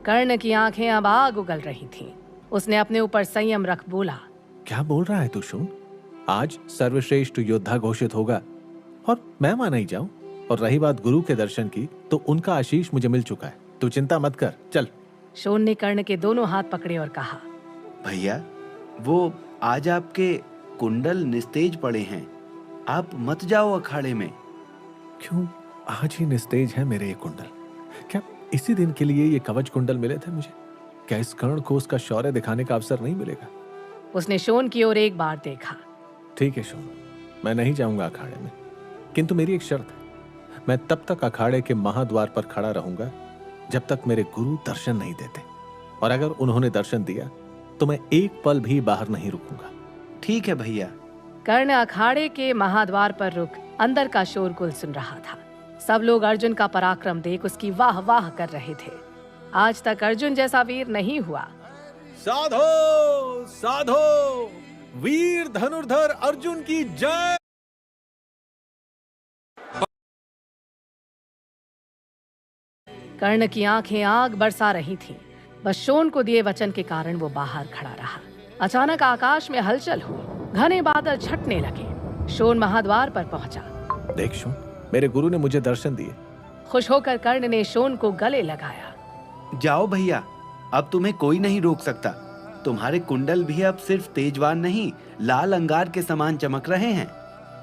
कर्ण की आंखें अब आग उगल रही थीं। उसने अपने ऊपर संयम रख बोला, क्या बोल रहा है तू शोन? आज सर्वश्रेष्ठ योद्धा घोषित होगा और मैं वहां नहीं जाऊं? और रही बात गुरु के दर्शन की, तो उनका आशीष मुझे मिल चुका है। तू चिंता मत कर, चल। शोन ने कर्ण के दोनों हाथ पकड़े और कहा, भैया, वो आज आपके कुंडल निस्तेज पड़े हैं। आप मत जाओ अखाड़े में। क्यों आज ही निस्तेज है मेरे ये कुंडल? क्या इसी दिन के लिए ये कवच कुंडल मिले थे मुझे? क्या इस कर्ण को उसका शौर्य दिखाने का अवसर नहीं मिलेगा? उसने शोन की ओर एक बार देखा। ठीक है शोन, मैं नहीं जाऊंगा अखाड़े में, किंतु मेरी एक शर्त है। मैं तब तक अखाड़े के महाद्वार पर खड़ा रहूंगा जब तक मेरे गुरु दर्शन नहीं देते, और अगर उन्होंने दर्शन दिया तो मैं एक पल भी बाहर नहीं रुकूंगा। ठीक है भैया। कर्ण अखाड़े के महाद्वार पर रुक अंदर का शोरगुल सुन रहा था। सब लोग अर्जुन का पराक्रम देख उसकी वाह वाह कर रहे थे। आज तक अर्जुन जैसा वीर नहीं हुआ। साधो साधो, वीर धनुर्धर अर्जुन की जय। कर्ण की आंखें आग बरसा रही थीं। बस शोन को दिए वचन के कारण वो बाहर खड़ा रहा। अचानक आकाश में हलचल हुई, घने बादल छटने लगे। शोन महाद्वार पर पहुंचा। देख शोन, मेरे गुरु ने मुझे दर्शन दिए। खुश होकर कर्ण ने शोन को गले लगाया। जाओ भैया, अब तुम्हें कोई नहीं रोक सकता। तुम्हारे कुंडल भी अब सिर्फ तेजवान नहीं, लाल अंगार के समान चमक रहे हैं।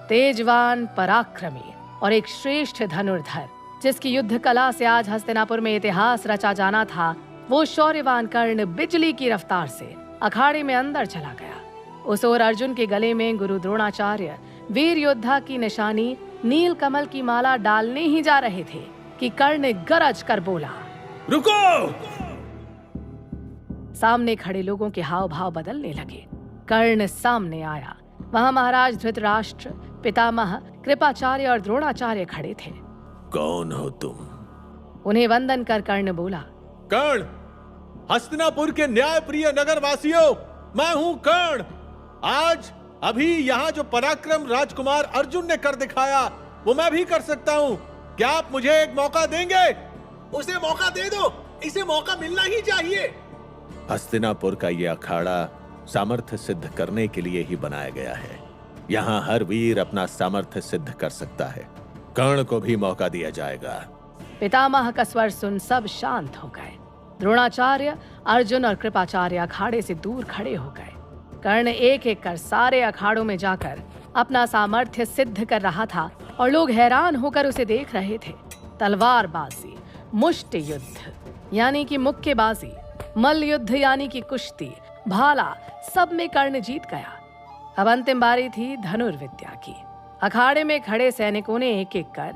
तेजवान, पराक्रमी और एक श्रेष्ठ धनुर्धर, जिसकी युद्ध कला से आज हस्तिनापुर में इतिहास रचा जाना था, वो शौर्यवान कर्ण बिजली की रफ्तार से अखाड़े में अंदर चला गया। उस ओर अर्जुन के गले में गुरु द्रोणाचार्य वीर योद्धा की निशानी नील कमल की माला डालने ही जा रहे थे कि कर्ण गरज कर बोला, रुको! सामने खड़े लोगों के हाव भाव बदलने लगे। कर्ण सामने आया। वहां महाराज धृतराष्ट्र, पितामह, कृपाचार्य और द्रोणाचार्य खड़े थे। कौन हो तुम? उन्हें वंदन कर कर्ण बोला, कर्ण, हस्तिनापुर के न्याय प्रिय नगर वासियों, मैं हूं कर्ण। आज अभी यहाँ जो पराक्रम राजकुमार अर्जुन ने कर दिखाया, वो मैं भी कर सकता हूँ। क्या आप मुझे एक मौका देंगे? उसे मौका दे दो, इसे मौका मिलना ही चाहिए। हस्तिनापुर का ये अखाड़ा सामर्थ्य सिद्ध करने के लिए ही बनाया गया है। यहाँ हर वीर अपना सामर्थ्य सिद्ध कर सकता है। कर्ण को भी मौका दिया जाएगा। पितामह का स्वर सुन सब शांत हो गए। द्रोणाचार्य, अर्जुन और कृपाचार्य अखाड़े से दूर खड़े हो गए। कर्ण एक एक कर सारे अखाड़ों में जाकर अपना सामर्थ्य सिद्ध कर रहा था और लोग हैरान होकर उसे देख रहे थे। तलवारबाजी, मुष्टि युद्ध यानी कि मुक्केबाजी, मल्ल युद्ध यानी कि कुश्ती, भाला, सब में कर्ण जीत गया। अब अंतिम बारी थी धनुर्विद्या की। अखाड़े में खड़े सैनिकों ने एक एक कर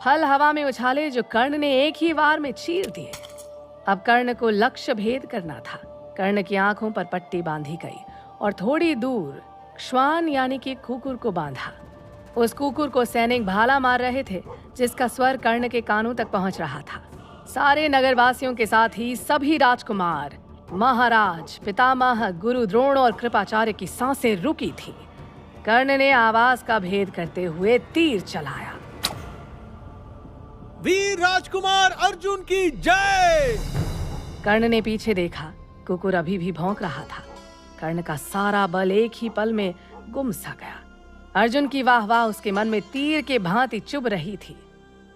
फल हवा में उछाले जो कर्ण ने एक ही वार में चीर दिए। अब कर्ण को लक्ष्य भेद करना था। कर्ण की आंखों पर पट्टी बांधी गई और थोड़ी दूर श्वान यानी कि कुकुर को बांधा। उस कुकुर को सैनिक भाला मार रहे थे, जिसका स्वर कर्ण के कानों तक पहुंच रहा था। सारे नगरवासियों के साथ ही सभी राजकुमार, महाराज, पितामह, गुरु द्रोण और कृपाचार्य की सांसें रुकी थी। कर्ण ने आवाज का भेद करते हुए तीर चलाया। वीर राजकुमार अर्जुन की जय! कर्ण ने पीछे देखा। कुकुर अभी भी भौंक रहा था। कर्ण का सारा बल एक ही पल में गुम सा गया। अर्जुन की वाह वाह उसके मन में तीर के भांति चुभ रही थी।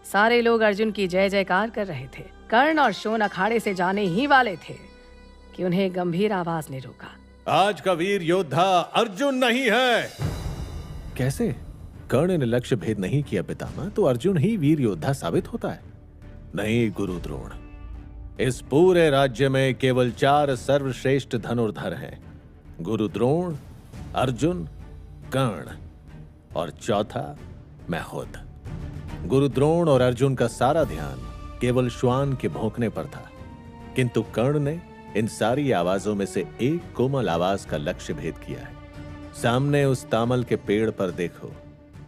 सारे लोग अर्जुन की जय जयकार कर रहे थे। कर्ण और शोन अखाड़े से जाने ही वाले थे कि उन्हें गंभीर आवाज ने रोका। आज का वीर योद्धा अर्जुन नहीं है। कैसे? कर्ण ने लक्ष्य भेद नहीं किया पितामह, तो अर्जुन ही वीर योद्धा साबित होता है। नहीं गुरु द्रोण, इस पूरे राज्य में केवल 4 सर्वश्रेष्ठ धनुर्धर हैं। गुरु द्रोण, अर्जुन, कर्ण और चौथा मैं खुद। गुरु द्रोण और अर्जुन का सारा ध्यान केवल श्वान के भौंकने पर था, किंतु कर्ण ने इन सारी आवाजों में से एक कोमल आवाज का लक्ष्य भेद किया है। सामने उस तामल के पेड़ पर देखो,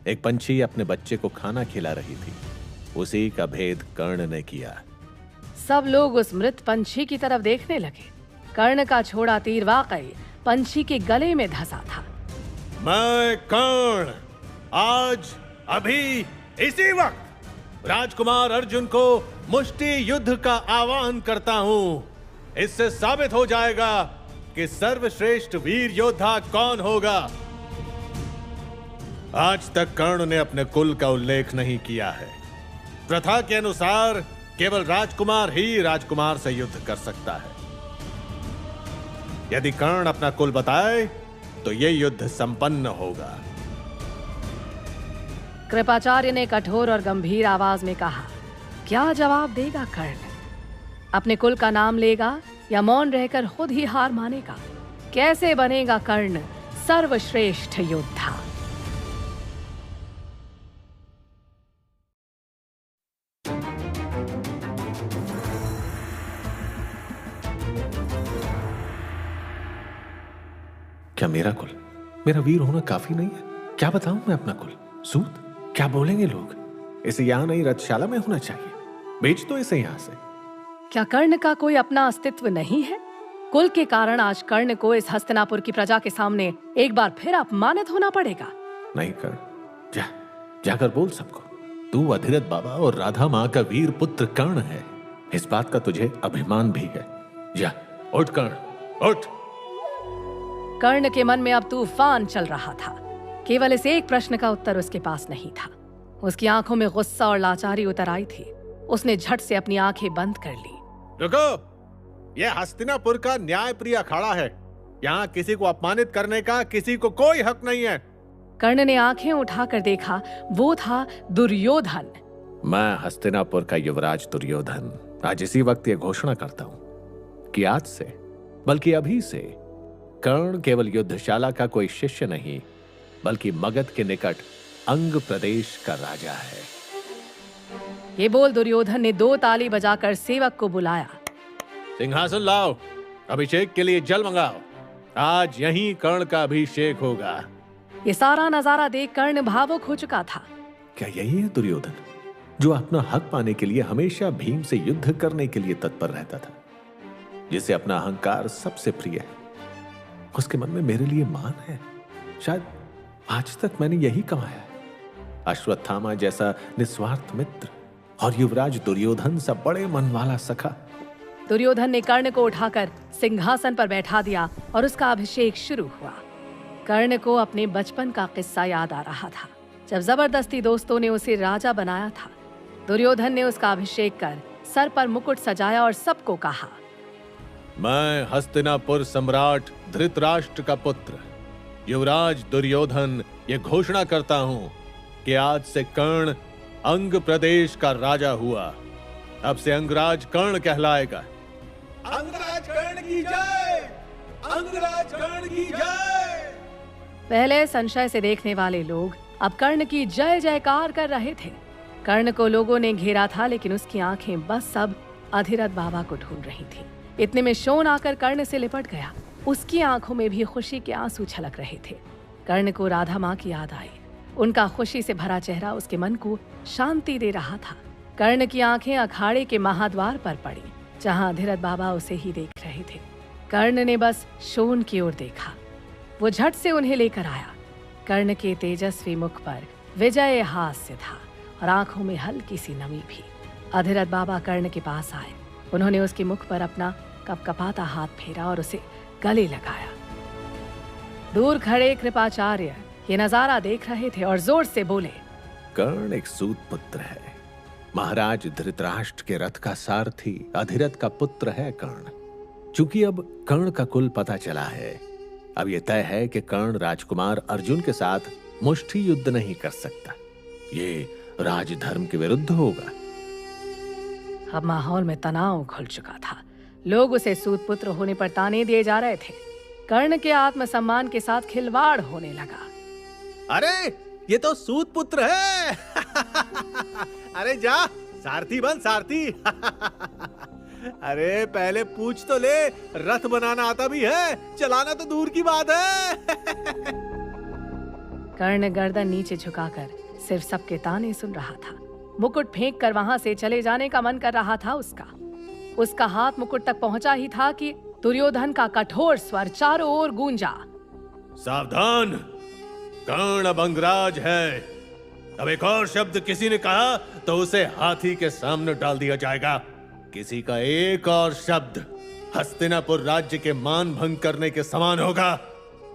एक पंछी अपने बच्चे को खाना खिला रही थी। उसी का भेद कर्ण ने किया। सब लोग उस मृत पंछी की तरफ देखने लगे। कर्ण का छोड़ा तीर वाकई पंछी के गले में धंसा था। मैं कर्ण आज अभी इसी वक्त राजकुमार अर्जुन को मुष्टि युद्ध का आह्वान करता हूं। इससे साबित हो जाएगा कि सर्वश्रेष्ठ वीर योद्धा कौन होगा। आज तक कर्ण ने अपने कुल का उल्लेख नहीं किया है। प्रथा के अनुसार केवल राजकुमार ही राजकुमार से युद्ध कर सकता है। यदि कर्ण अपना कुल बताए तो यह युद्ध संपन्न होगा। कृपाचार्य ने कठोर और गंभीर आवाज में कहा, क्या जवाब देगा कर्ण? अपने कुल का नाम लेगा या मौन रहकर खुद ही हार मानेगा? कैसे बनेगा कर्ण सर्वश्रेष्ठ योद्धा। क्या मेरा कुल, मेरा वीर होना काफी नहीं है? क्या बताऊं मैं अपना कुल? सूत? क्या बोलेंगे लोग? इसे यहां नहीं रथशाला में होना चाहिए। बेच दो इसे यहां से। क्या कर्ण का कोई अपना अस्तित्व नहीं है? कुल के कारण आज कर्ण को इस हस्तिनापुर की प्रजा के सामने एक बार फिर अपमानित होना पड़ेगा। नहीं कर्ण, जा जाकर बोल सबको, तू अधिरथ बाबा और राधा माँ का वीर पुत्र कर्ण है। इस बात का तुझे अभिमान भी है। जा, उठ कर्ण, उठ। कर्ण के मन में अब तूफान चल रहा था। केवल इस एक प्रश्न का उत्तर उसके पास नहीं था। उसकी आंखों में गुस्सा और लाचारी उतर आई थी। उसने झट से अपनी आंखें बंद कर ली। रुको, यह हस्तिनापुर का न्यायप्रिय अखाड़ा है। यहाँ किसी को अपमानित करने का किसी को कोई हक नहीं है। कर्ण ने आंखें उठाकर देखा, वो था दुर्योधन। मैं हस्तिनापुर का युवराज दुर्योधन आज इसी वक्त ये घोषणा करता हूँ कि आज से, बल्कि अभी से, कर्ण केवल युद्धशाला का कोई शिष्य नहीं, बल्कि मगध के निकट अंग प्रदेश का राजा है। ये बोल दुर्योधन ने 2 ताली बजाकर सेवक को बुलाया। सिंहासन लाओ, अभिषेक के लिए जल मंगाओ। आज यहीं कर्ण का अभिषेक होगा। ये सारा नजारा देख कर्ण भावुक हो चुका था। क्या यही है दुर्योधन, जो अपना हक पाने के लिए हमेशा भीम से युद्ध करने के लिए तत्पर रहता था, जिसे अपना अहंकार सबसे प्रिय है? उसके मन में मेरे लिए मान है। शायद आज तक मैंने यही कमाया है। अश्वत्थामा जैसा निस्वार्थ मित्र और युवराज दुर्योधन सा बड़े मन वाला सखा। दुर्योधन ने कर्ण को उठाकर सिंहासन पर बैठा दिया और उसका अभिषेक शुरू हुआ। कर्ण को अपने बचपन का किस्सा याद आ रहा था, जब जबरदस्ती दोस्तों ने उसे राजा बनाया था। दुर्योधन ने उसका अभिषेक कर सर पर मुकुट सजाया और सबको कहा, मैं हस्तिनापुर सम्राट धृतराष्ट्र का पुत्र युवराज दुर्योधन ये घोषणा करता हूँ कि आज से कर्ण अंग प्रदेश का राजा हुआ। अब से अंगराज कर्ण कहलाएगा। अंगराज कर्ण की जय! अंगराज कर्ण की जय! पहले संशय से देखने वाले लोग अब कर्ण की जय जयकार कर रहे थे। कर्ण को लोगों ने घेरा था, लेकिन उसकी आंखें बस सब अधिरथ बाबा को ढूंढ रही थी। इतने में शोन आकर कर्ण से लिपट गया। उसकी आंखों में भी खुशी के आंसू छलक रहे थे। कर्ण को राधा माँ की याद आई। उनका खुशी से भरा चेहरा उसके मन को शांति दे रहा था। कर्ण की आंखें अखाड़े के महाद्वार पर पड़ी, जहां अधिरथ बाबा उसे ही देख रहे थे। कर्ण ने बस शोन की ओर देखा। वो झट से उन्हें लेकर आया। कर्ण के तेजस्वी मुख पर विजय हास्य था और आंखों में हल्की सी नमी भी। अधिरथ बाबा कर्ण के पास आए। उन्होंने उसके मुख पर अपना कपकपाता हाथ फेरा और उसे गले लगाया। दूर खड़े कृपाचार्य ये नजारा देख रहे थे और जोर से बोले, कर्ण एक सूत पुत्र है। महाराज धृतराष्ट्र के रथ का सारथी अधिरथ का पुत्र है कर्ण। चूंकि अब कर्ण का कुल पता चला है, अब यह तय है कि कर्ण राजकुमार अर्जुन के साथ मुष्टि युद्ध नहीं कर सकता। ये राजधर्म के विरुद्ध होगा। अब माहौल में तनाव घुल चुका था। लोग उसे सूत पुत्र होने पर ताने दिए जा रहे थे। कर्ण के आत्मसम्मान के साथ खिलवाड़ होने लगा। अरे ये तो सूत पुत्र है। अरे जा सारथी बन सारथी। अरे पहले पूछ तो ले, रथ बनाना आता भी है, चलाना तो दूर की बात है। कर्ण गर्दन नीचे झुकाकर सिर्फ सबके ताने सुन रहा था। मुकुट फेंक कर वहां से चले जाने का मन कर रहा था उसका हाथ मुकुट तक पहुंचा ही था कि दुर्योधन का कठोर स्वर चारों ओर गूंजा। सावधान, कर्ण अब अंगराज है। अब एक और शब्द किसी ने कहा तो उसे हाथी के सामने डाल दिया जाएगा। किसी का एक और शब्द हस्तिनापुर राज्य के मान भंग करने के समान होगा।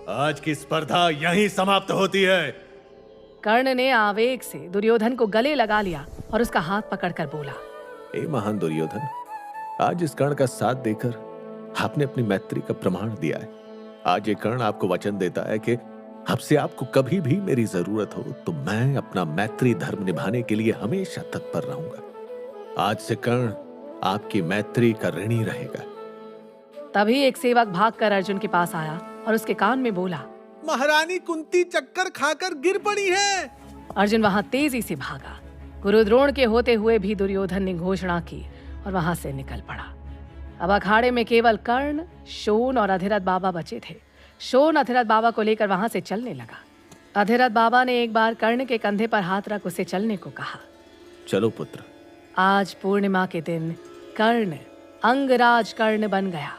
आज की स्पर्धा यहीं समाप्त होती है। कर्ण ने आवेग से दुर्योधन को गले लगा लिया और उसका हाथ पकड़कर बोला, ए महान दुर्योधन, आज इस कर्ण का साथ देकर आपने अपनी मैत्री का प्रमाण दिया है। आज ये कर्ण आपको वचन देता है कि अब से आपको कभी भी मेरी जरूरत हो तो मैं अपना मैत्री धर्म निभाने के लिए हमेशा तत्पर रहूंगा। आज से कर्ण आपकी मैत्री का ऋणी रहेगा। तभी एक सेवक भागकर अर्जुन के पास आया और उसके कान में बोला। महारानी कुंती चक्कर खाकर गिर पड़ी है। अर्जुन वहां तेजी से भागा। गुरुद्रोण के होते हुए भी दुर्योधन ने घोषणा की और वहां से निकल पड़ा। अब अखाड़े में केवल कर्ण, शोन और अधिरथ बाबा बचे थे। शोन अधिरथ बाबा को लेकर वहां से चलने लगा। अधिरथ बाबा ने एक बार कर्ण के कंधे पर हाथ रख उसे चलने को कहा। चलो पुत्र। आज पूर्णिमा के दिन कर्ण अंगराज कर्ण बन गया।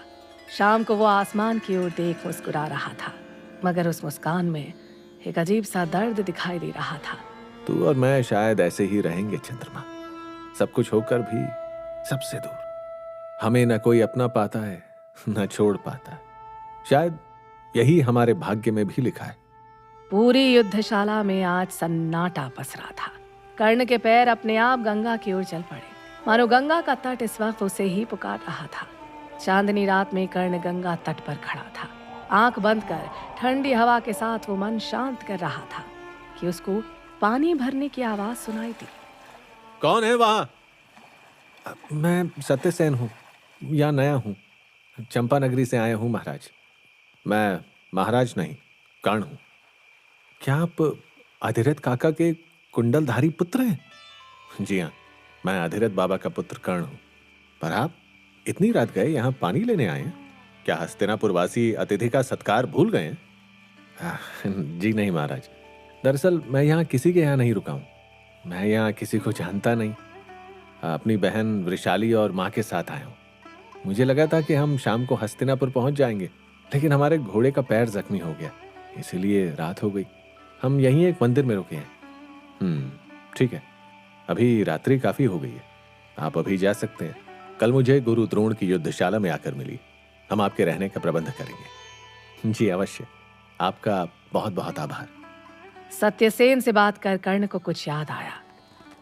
शाम को वो आसमान की ओर देख मुस्कुरा रहा था, मगर उस मुस्कान में एक अजीब सा दर्द दिखाई दे रहा था। तू और मैं शायद ऐसे ही रहेंगे चंद्रमा, सब कुछ होकर भी सबसे दूर। हमें न कोई अपना पाता है न छोड़ पाता है। शायद यही हमारे भाग्य में भी लिखा है। पूरी युद्धशाला में आज सन्नाटा पसरा था। कर्ण के पैर अपने आप गंगा की ओर चल पड़े, मानो गंगा का तट इस वक्त उसे ही पुकार रहा था। चांदनी रात में कर्ण गंगा तट पर खड़ा था। आंख बंद कर ठंडी हवा के साथ वो मन शांत कर रहा था कि उसको पानी भरने की आवाज सुनाई दी। कौन है वहां? मैं सत्यसेन हूँ, या नया हूँ। चंपा नगरी से आया हूँ महाराज। मैं महाराज नहीं, कर्ण हूं। क्या आप अधिरथ काका के कुंडलधारी पुत्र हैं? जी हाँ, मैं अधिरथ बाबा का पुत्र कर्ण हूं। पर आप इतनी रात गए यहाँ पानी लेने आए हैं? क्या हस्तिनापुर वासी अतिथि का सत्कार भूल गए हैं? जी नहीं महाराज, दरअसल मैं यहाँ किसी के यहाँ नहीं रुका हूँ। मैं यहाँ किसी को जानता नहीं। अपनी बहन वृषाली और माँ के साथ आया हूँ। मुझे लगा था कि हम शाम को हस्तिनापुर पहुँच जाएंगे, लेकिन हमारे घोड़े का पैर जख्मी हो गया, इसीलिए रात हो गई। हम यहीं एक मंदिर में रुके हैं। ठीक है, अभी रात्रि काफी हो गई है, आप अभी जा सकते हैं। कल मुझे गुरु द्रोण की युद्धशाला में आकर मिली, हम आपके रहने का प्रबंध करेंगे। जी अवश्य, आपका बहुत बहुत आभार। सत्यसेन से बात कर कर्ण को कुछ याद आया।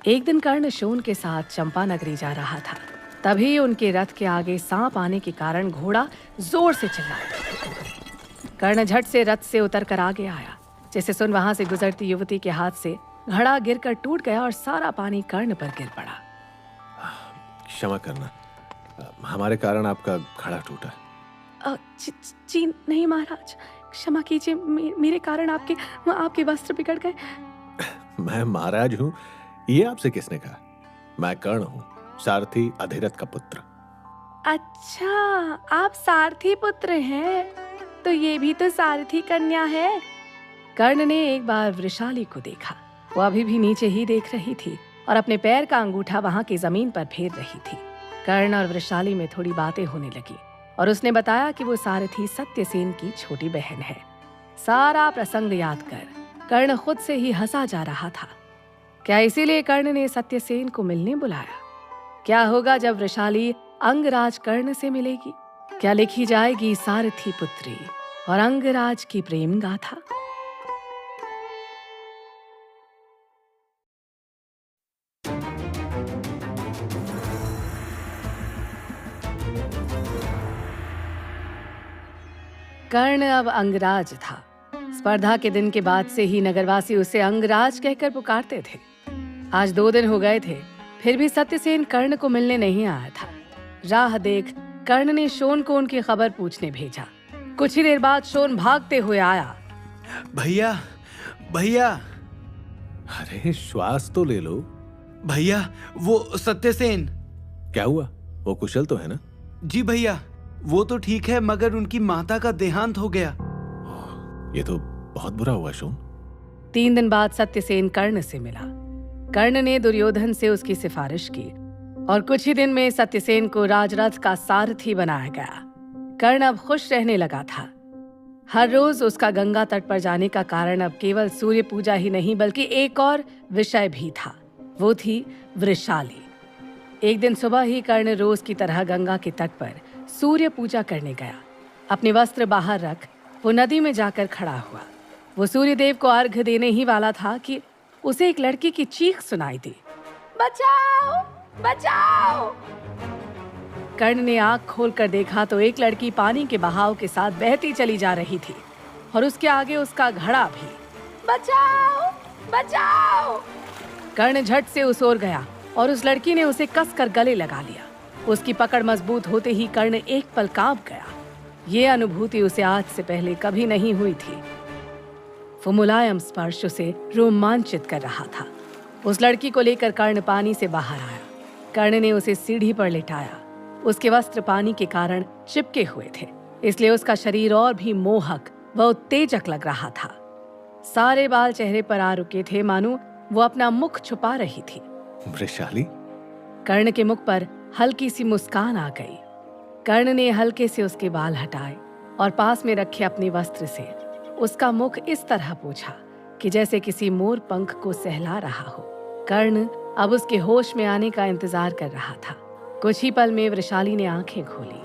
एक दिन कर्ण शोन के साथ चंपा नगरी जा रहा था। तभी उनके रथ के आगे सांप आने के कारण घोड़ा जोर से चिल्लाया। कर्ण झट से रथ से उतरकर आगे आया, जिसे सुन वहां से गुजरती युवती के हाथ से घड़ा गिरकर टूट गया और सारा पानी कर्ण पर गिर पड़ा। क्षमा करना, हमारे कारण आपका घड़ा टूटा। जी नहीं महाराज, क्षमा कीजिए, मेरे कारण आपके वस्त्र बिगड़ गए। मैं महाराज हूँ, ये आपसे किसने कहा? मैं कर्ण हूँ, सारथी अधिरथ का पुत्र। अच्छा, आप सारथी पुत्र हैं, तो ये भी तो सारथी कन्या है। कर्ण ने एक बार वृषाली को देखा। वो अभी भी नीचे ही देख रही थी और अपने पैर का अंगूठा वहां की जमीन पर फेर रही थी। कर्ण और वृषाली में थोड़ी बातें होने लगी और उसने बताया कि वो सारथी सत्यसेन की छोटी बहन है। सारा प्रसंग याद कर कर्ण खुद से ही हंसा जा रहा था। क्या इसीलिए कर्ण ने सत्यसेन को मिलने बुलाया? क्या होगा जब वृषाली अंगराज कर्ण से मिलेगी? क्या लिखी जाएगी सारथी पुत्री और अंगराज की प्रेम गाथा? कर्ण अब अंगराज था। स्पर्धा के दिन के बाद से ही नगरवासी उसे अंगराज कहकर पुकारते थे। आज 2 दिन हो गए थे, फिर भी सत्यसेन कर्ण को मिलने नहीं आया था। राह देख कर्ण ने शोन को उनकी खबर पूछने भेजा। कुछ ही देर बाद शोन भागते हुए आया। भैया भैया। अरे श्वास तो ले लो भैया, वो सत्यसेन। क्या हुआ? वो कुशल तो है ना? जी भैया, वो तो ठीक है, मगर उनकी माता का देहांत हो गया। ये तो बहुत बुरा हुआ शोन। 3 दिन बाद सत्यसेन कर्ण से मिला। कर्ण ने दुर्योधन से उसकी सिफारिश की और कुछ ही दिन में सत्यसेन को राजरथ का सारथी बनाया गया। कर्ण अब खुश रहने लगा था। हर रोज उसका गंगा तट पर जाने का कारण अब केवल सूर्य पूजा ही नहीं बल्कि एक और विषय भी था, वो थी वृषाली। एक दिन सुबह ही कर्ण रोज की तरह गंगा के तट पर सूर्य पूजा करने गया। अपने वस्त्र बाहर रख वो नदी में जाकर खड़ा हुआ। वो सूर्य देव को अर्घ्य देने ही वाला था कि उसे एक लड़की की चीख सुनाई दी, बचाओ बचाओ। कर्ण ने आंख खोलकर देखा तो एक लड़की पानी के बहाव के साथ बहती चली जा रही थी और उसके आगे उसका घड़ा भी। बचाओ बचाओ। कर्ण झट से उस ओर गया और उस लड़की ने उसे कसकर गले लगा लिया। उसकी पकड़ मजबूत होते ही कर्ण एक पल कांप गया। ये अनुभूति उसे आज से पहले कभी नहीं हुई थी। वो मुलायम स्पर्श उसे रोमांचित कर रहा था। उस लड़की को लेकर कर्ण पानी से बाहर आया। कर्ण ने उसे सीढ़ी पर लिटाया। उसके वस्त्र पानी के कारण चिपके हुए थे, इसलिए उसका शरीर और भी मोहक व उत्तेजक लग रहा था। सारे बाल चेहरे पर आ रुके थे, मानो वो अपना मुख छुपा रही थी। वृषाली, कर्ण के मुख पर हल्की सी मुस्कान आ गई। कर्ण ने हल्के से उसके बाल हटाए और पास में रखे अपने वस्त्र से उसका मुख इस तरह पोंछा कि जैसे किसी मोर पंख को सहला रहा हो। कर्ण अब उसके होश में आने का इंतजार कर रहा था। कुछ ही पल में वृषाली ने आंखें खोली।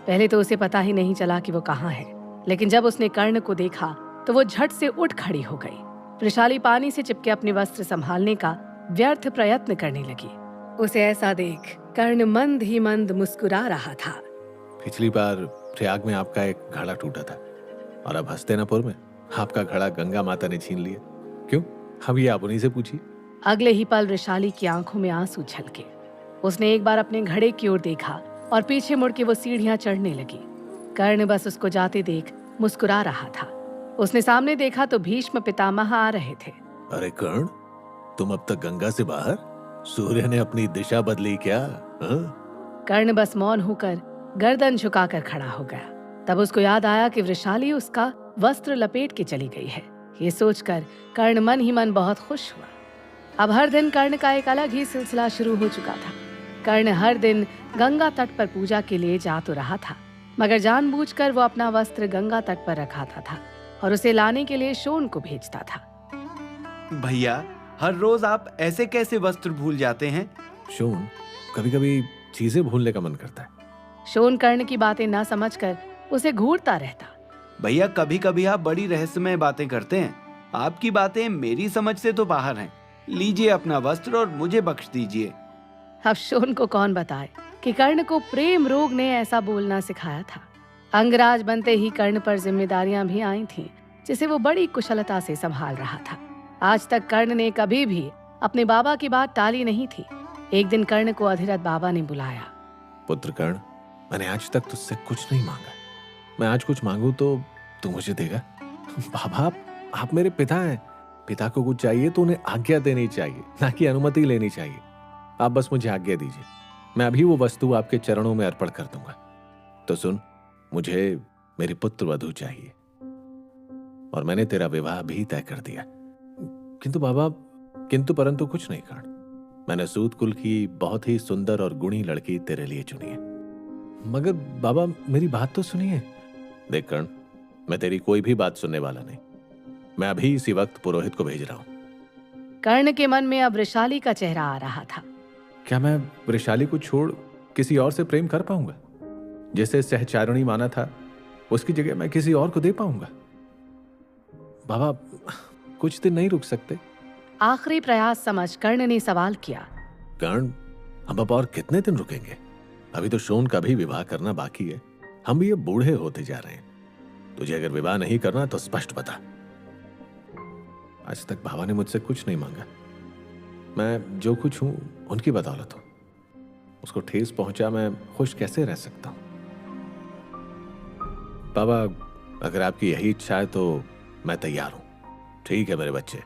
पहले तो उसे पता ही नहीं चला कि वो कहाँ है, लेकिन जब उसने कर्ण को देखा तो वो झट से उठ खड़ी हो गई। वृषाली पानी से चिपके अपने वस्त्र संभालने का व्यर्थ प्रयत्न करने लगी। उसे ऐसा देख कर्ण मंद ही मंद मुस्कुरा रहा था। पिछली बार प्रयाग में आपका एक घड़ा टूटा था और अब हस्तिनापुर में आपका घड़ा गंगा माता ने छीन लिया। क्यों? हम ये आप उन्हीं से पूछिए। अगले ही पल वृषाली की आंखों में आंसू छलके। उसने एक बार अपने घड़े की ओर देखा और पीछे मुड़ के वो सीढ़ियां चढ़ने लगी। कर्ण बस उसको जाते देख मुस्कुरा रहा था। उसने सामने देखा तो भीष्म पितामह आ रहे थे। अरे कर्ण, तुम अब तक गंगा से बाहर? सूर्य ने अपनी दिशा बदली क्या? कर्ण बस मौन होकर गर्दन झुकाकर खड़ा हो गया। तब उसको याद आया कि वृषाली उसका वस्त्र लपेट के चली गई है। ये सोचकर कर्ण मन ही मन बहुत खुश हुआ। अब हर दिन कर्ण का एक अलग ही सिलसिला शुरू हो चुका था। कर्ण हर दिन गंगा तट पर पूजा के लिए जा तो रहा था, मगर जानबूझकर वो अपना वस्त्र गंगा तट पर रखाता था और उसे लाने के लिए शोन को भेजता था। भैया, हर रोज आप ऐसे कैसे वस्त्र भूल जाते हैं? शोन, कभी कभी चीजें भूलने का मन करता है। शोन कर्ण की बातें न समझकर उसे घूरता रहता। भैया, कभी कभी आप बड़ी रहस्यमय बातें करते हैं। आपकी बातें मेरी समझ से तो बाहर हैं। लीजिए अपना वस्त्र और मुझे बख्श दीजिए। अब शोन को कौन बताए कि कर्ण को प्रेम रोग ने ऐसा बोलना सिखाया था। अंगराज बनते ही कर्ण पर जिम्मेदारियां भी आई थीं, जिसे वो बड़ी कुशलता से संभाल रहा था। आज तक कर्ण ने कभी भी अपने बाबा की बात टाली नहीं थी। एक दिन कर्ण को अधिरथ बाबा ने बुलाया। पुत्र कर्ण, मैंने आज तक तुझसे कुछ नहीं मांगा। मैं आज कुछ मांगू तो तू मुझे देगा? बाबा, आप मेरे पिता हैं। पिता को कुछ चाहिए तो उन्हें आज्ञा देनी चाहिए, ना कि अनुमति लेनी चाहिए। आप बस मुझे आज्ञा दीजिए, मैं अभी वो वस्तु आपके चरणों में अर्पण कर दूंगा। तो सुन, मुझे मेरी पुत्र वधू चाहिए और मैंने तेरा विवाह भी तय कर दिया। किंतु बाबा, किंतु परंतु कुछ नहीं कर्ण। मैंने सूत कुल की बहुत ही सुंदर और गुणी लड़की तेरे लिए चुनी है। मगर बाबा, मेरी बात तो सुनिए। देख कर्ण, मैं तेरी कोई भी बात सुनने वाला नहीं। मैं अभी इसी वक्त पुरोहित को भेज रहा हूं। कर्ण के मन में अब वृषाली का चेहरा आ रहा था। क्या मैं वृषाली को छोड़ किसी और से प्रेम कर पाऊंगा? जिसे सहचारिणी माना था उसकी जगह मैं किसी और को दे पाऊंगा? बाबा, कुछ दिन नहीं रुक सकते? आखिरी प्रयास समझ कर्ण ने सवाल किया। कर्ण, हम अब और कितने दिन रुकेंगे? अभी तो शोन का भी विवाह करना बाकी है। हम भी अब बूढ़े होते जा रहे हैं। तुझे अगर विवाह नहीं करना तो स्पष्ट बता। आज तक बाबा ने मुझसे कुछ नहीं मांगा। मैं जो कुछ हूं उनकी बदौलत हूं। उसको ठेस पहुंचा मैं खुश कैसे रह सकता हूं? बाबा, अगर आपकी यही इच्छा है तो मैं तैयार हूं। ठीक है मेरे बच्चे,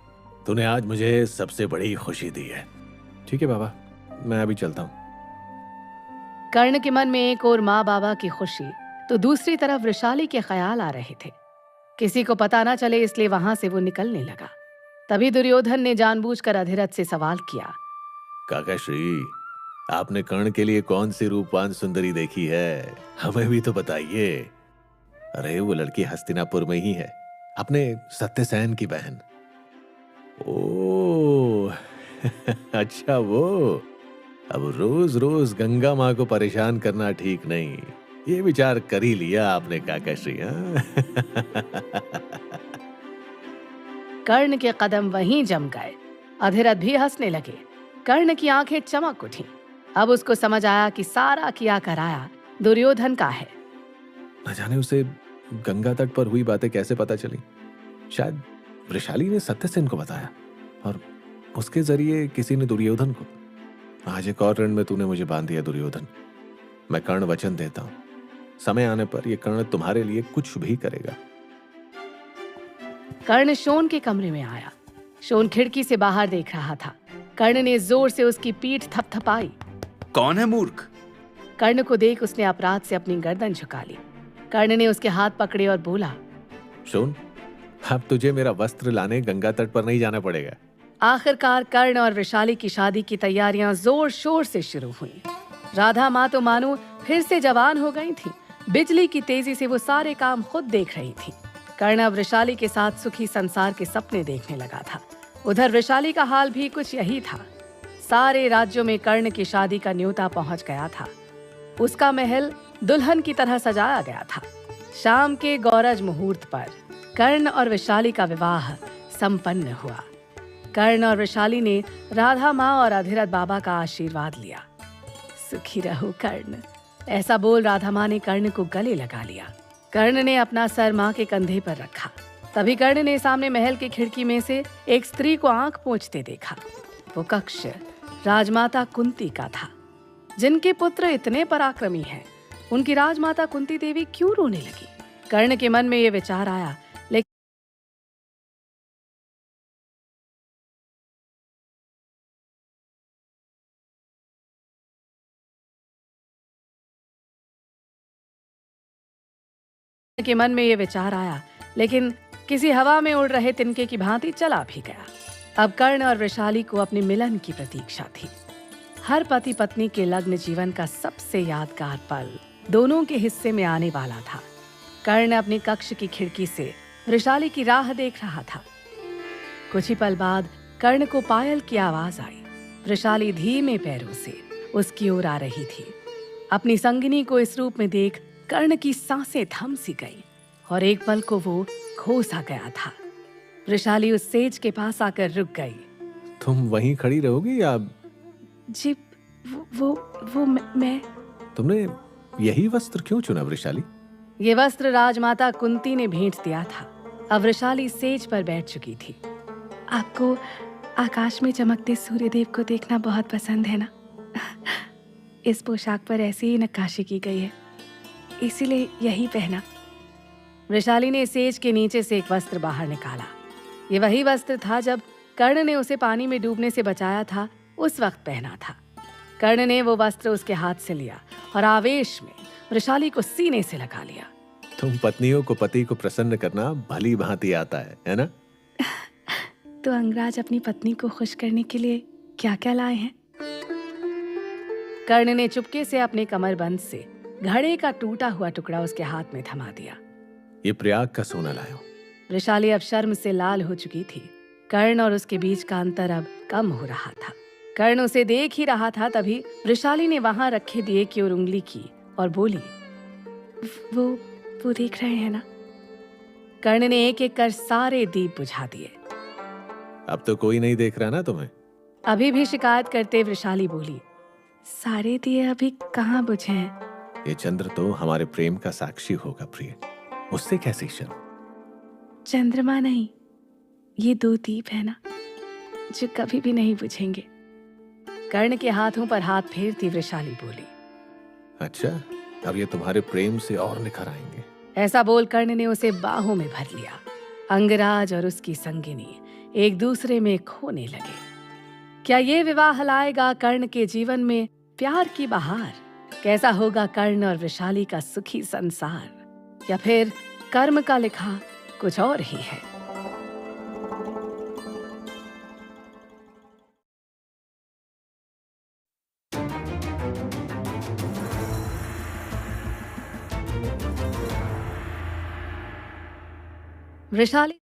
तूने आज मुझे सबसे बड़ी खुशी दी है। ठीक है बाबा, मैं अभी चलता हूं। कर्ण के मन में एक और माँ बाबा की खुशी तो दूसरी तरफ वृषाली के ख्याल आ रहे थे। किसी को पता ना चले इसलिए वहां से वो निकलने लगा। तभी दुर्योधन ने जानबूझकर अधिरथ से सवाल किया। काका श्री, आपने कर्ण के लिए कौन सी रूपवान सुंदरी देखी है? हमें भी तो बताइए। अरे वो लड़की हस्तिनापुर में ही है, अपने सत्यसेन की बहन। ओह अच्छा, वो अब रोज रोज गंगा माँ को परेशान करना ठीक नहीं। ये विचार कर ही लिया आपने काका श्री। कर्ण के कदम वहीं जम गए। अधिरथ भी हंसने लगे। कर्ण की आंखें चमक उठी। अब उसको समझ आया कि सारा किया कराया दुर्योधन का है। न जाने उसे गंगा तट पर हुई बातें कैसे पता चली। शायद वृषाली ने सत्यसेन को बताया और उसके जरिए किसी ने दुर्योधन को। आज एक और रण में तूने मुझे बांध दिया दुर्योधन। मैं कर्ण वचन देता हूं, समय आने पर यह कर्ण तुम्हारे लिए कुछ भी करेगा। कर्ण शोन के कमरे में आया। शोन खिड़की से बाहर देख रहा था। कर्ण ने जोर से उसकी पीठ थपथपाई। कौन है मूर्ख? कर्ण को देख उसने अपराध से अपनी गर्दन झुका ली। कर्ण ने उसके हाथ पकड़े और बोला, सुन, अब तुझे मेरा वस्त्र लाने गंगा तट पर नहीं जाना पड़ेगा। आखिरकार कर्ण और वृषाली की शादी की तैयारियां जोर शोर से शुरू हुई। राधा माँ तो मानो फिर से जवान हो गई थी। बिजली की तेजी से वो सारे काम खुद देख रही थी। कर्ण अब वृषाली के साथ सुखी संसार के सपने देखने लगा था। उधर वृषाली का हाल भी कुछ यही था। सारे राज्यों में कर्ण की शादी का न्योता पहुंच गया था। उसका महल दुल्हन की तरह सजाया गया था। शाम के गौरज मुहूर्त पर कर्ण और वृषाली का विवाह संपन्न हुआ। कर्ण और वृषाली ने राधा माँ और अधिरथ बाबा का आशीर्वाद लिया। सुखी रहो कर्ण, ऐसा बोल राधा माँ ने कर्ण को गले लगा लिया। कर्ण ने अपना सर माँ के कंधे पर रखा। तभी कर्ण ने सामने महल की खिड़की में से एक स्त्री को आंख पोंछते देखा। वो कक्ष राजमाता कुंती का था। जिनके पुत्र इतने पराक्रमी हैं, उनकी राजमाता कुंती देवी क्यों रोने लगी? कर्ण के मन में ये विचार आया, लेकिन किसी हवा में उड़ रहे तिनके की भांति चला भी गया। अब कर्ण और वृषाली को अपने मिलन की प्रतीक्षा थी। हर पति पत्नी के लग्न जीवन का सबसे यादगार पल दोनों के हिस्से में आने वाला था। कर्ण अपने कक्ष की खिड़की से वृषाली की राह देख रहा था। कुछ ही पल बाद कर्ण को पायल की आवाज आई। वृषाली धीमे पैरों से उसकी ओर आ रही थी। अपनी संगिनी को इस रूप में देख कर्ण की सांसें थम सी गई और एक पल को वो खो सा गया था। वृषाली उस सेज के पास आकर रुक गई। तुम वहीं खड़ी रहोगी या? जी वो मैं। तुमने यही वस्त्र क्यों चुना वृषाली? ये वस्त्र राजमाता कुंती ने भेंट दिया था। अब वृषाली सेज पर बैठ चुकी थी। आपको आकाश में चमकते सूर्यदेव को देखना बहुत पसंद है ना? इस पोशाक पर ऐसी ही नक्काशी की गई है, इसीलिए यही पहना। वृषाली ने सेज के नीचे से एक वस्त्र बाहर निकाला। ये वही वस्त्र था जब कर्ण ने उसे पानी में डूबने से बचाया था, उस वक्त पहना था। कर्ण ने वो वस्त्र उसके हाथ से लिया और आवेश में वृषाली को सीने से लगा लिया। तुम पत्नियों को पति को प्रसन्न करना भली भांति आता है ना? तो अंगराज अपनी पत्नी को खुश करने के लिए क्या क्या लाए हैं? कर्ण ने चुपके से अपने कमरबंद से घड़े का टूटा हुआ टुकड़ा उसके हाथ में थमा दिया। ये प्रयाग का सोना लायो। वृषाली अब शर्म से लाल हो चुकी थी। कर्ण और उसके बीच का अंतर अब कम हो रहा था। कर्ण उसे देख ही रहा था, तभी वृषाली ने वहां रखे दिए की ओर उंगली की और बोली, वो देख रहे हैं ना? कर्ण ने एक एक कर सारे दीप बुझा दिए। अब तो कोई नहीं देख रहा ना तुम्हें? अभी भी शिकायत करते वृषाली बोली, सारे दिए अभी कहाँ बुझे हैं? ये चंद्र तो हमारे प्रेम का साक्षी होगा प्रिय, उससे कैसी शर्म? चंद्रमा नहीं, ये 2 दीप है ना, जो कभी भी नहीं बुझेंगे। कर्ण के हाथों पर हाथ फेरती वृषाली बोली। अच्छा, अब ये तुम्हारे प्रेम से और निखर आएंगे। ऐसा बोल कर्ण ने उसे बाहों में भर लिया। अंगराज और उसकी संगिनी एक दूसरे में खोने लगे। क्या ये विवाह लाएगा कर्ण के जीवन में प्यार की बहार? कैसा होगा कर्ण और वृषाली का सुखी संसार? या फिर कर्म का लिखा कुछ और ही है? वृषाली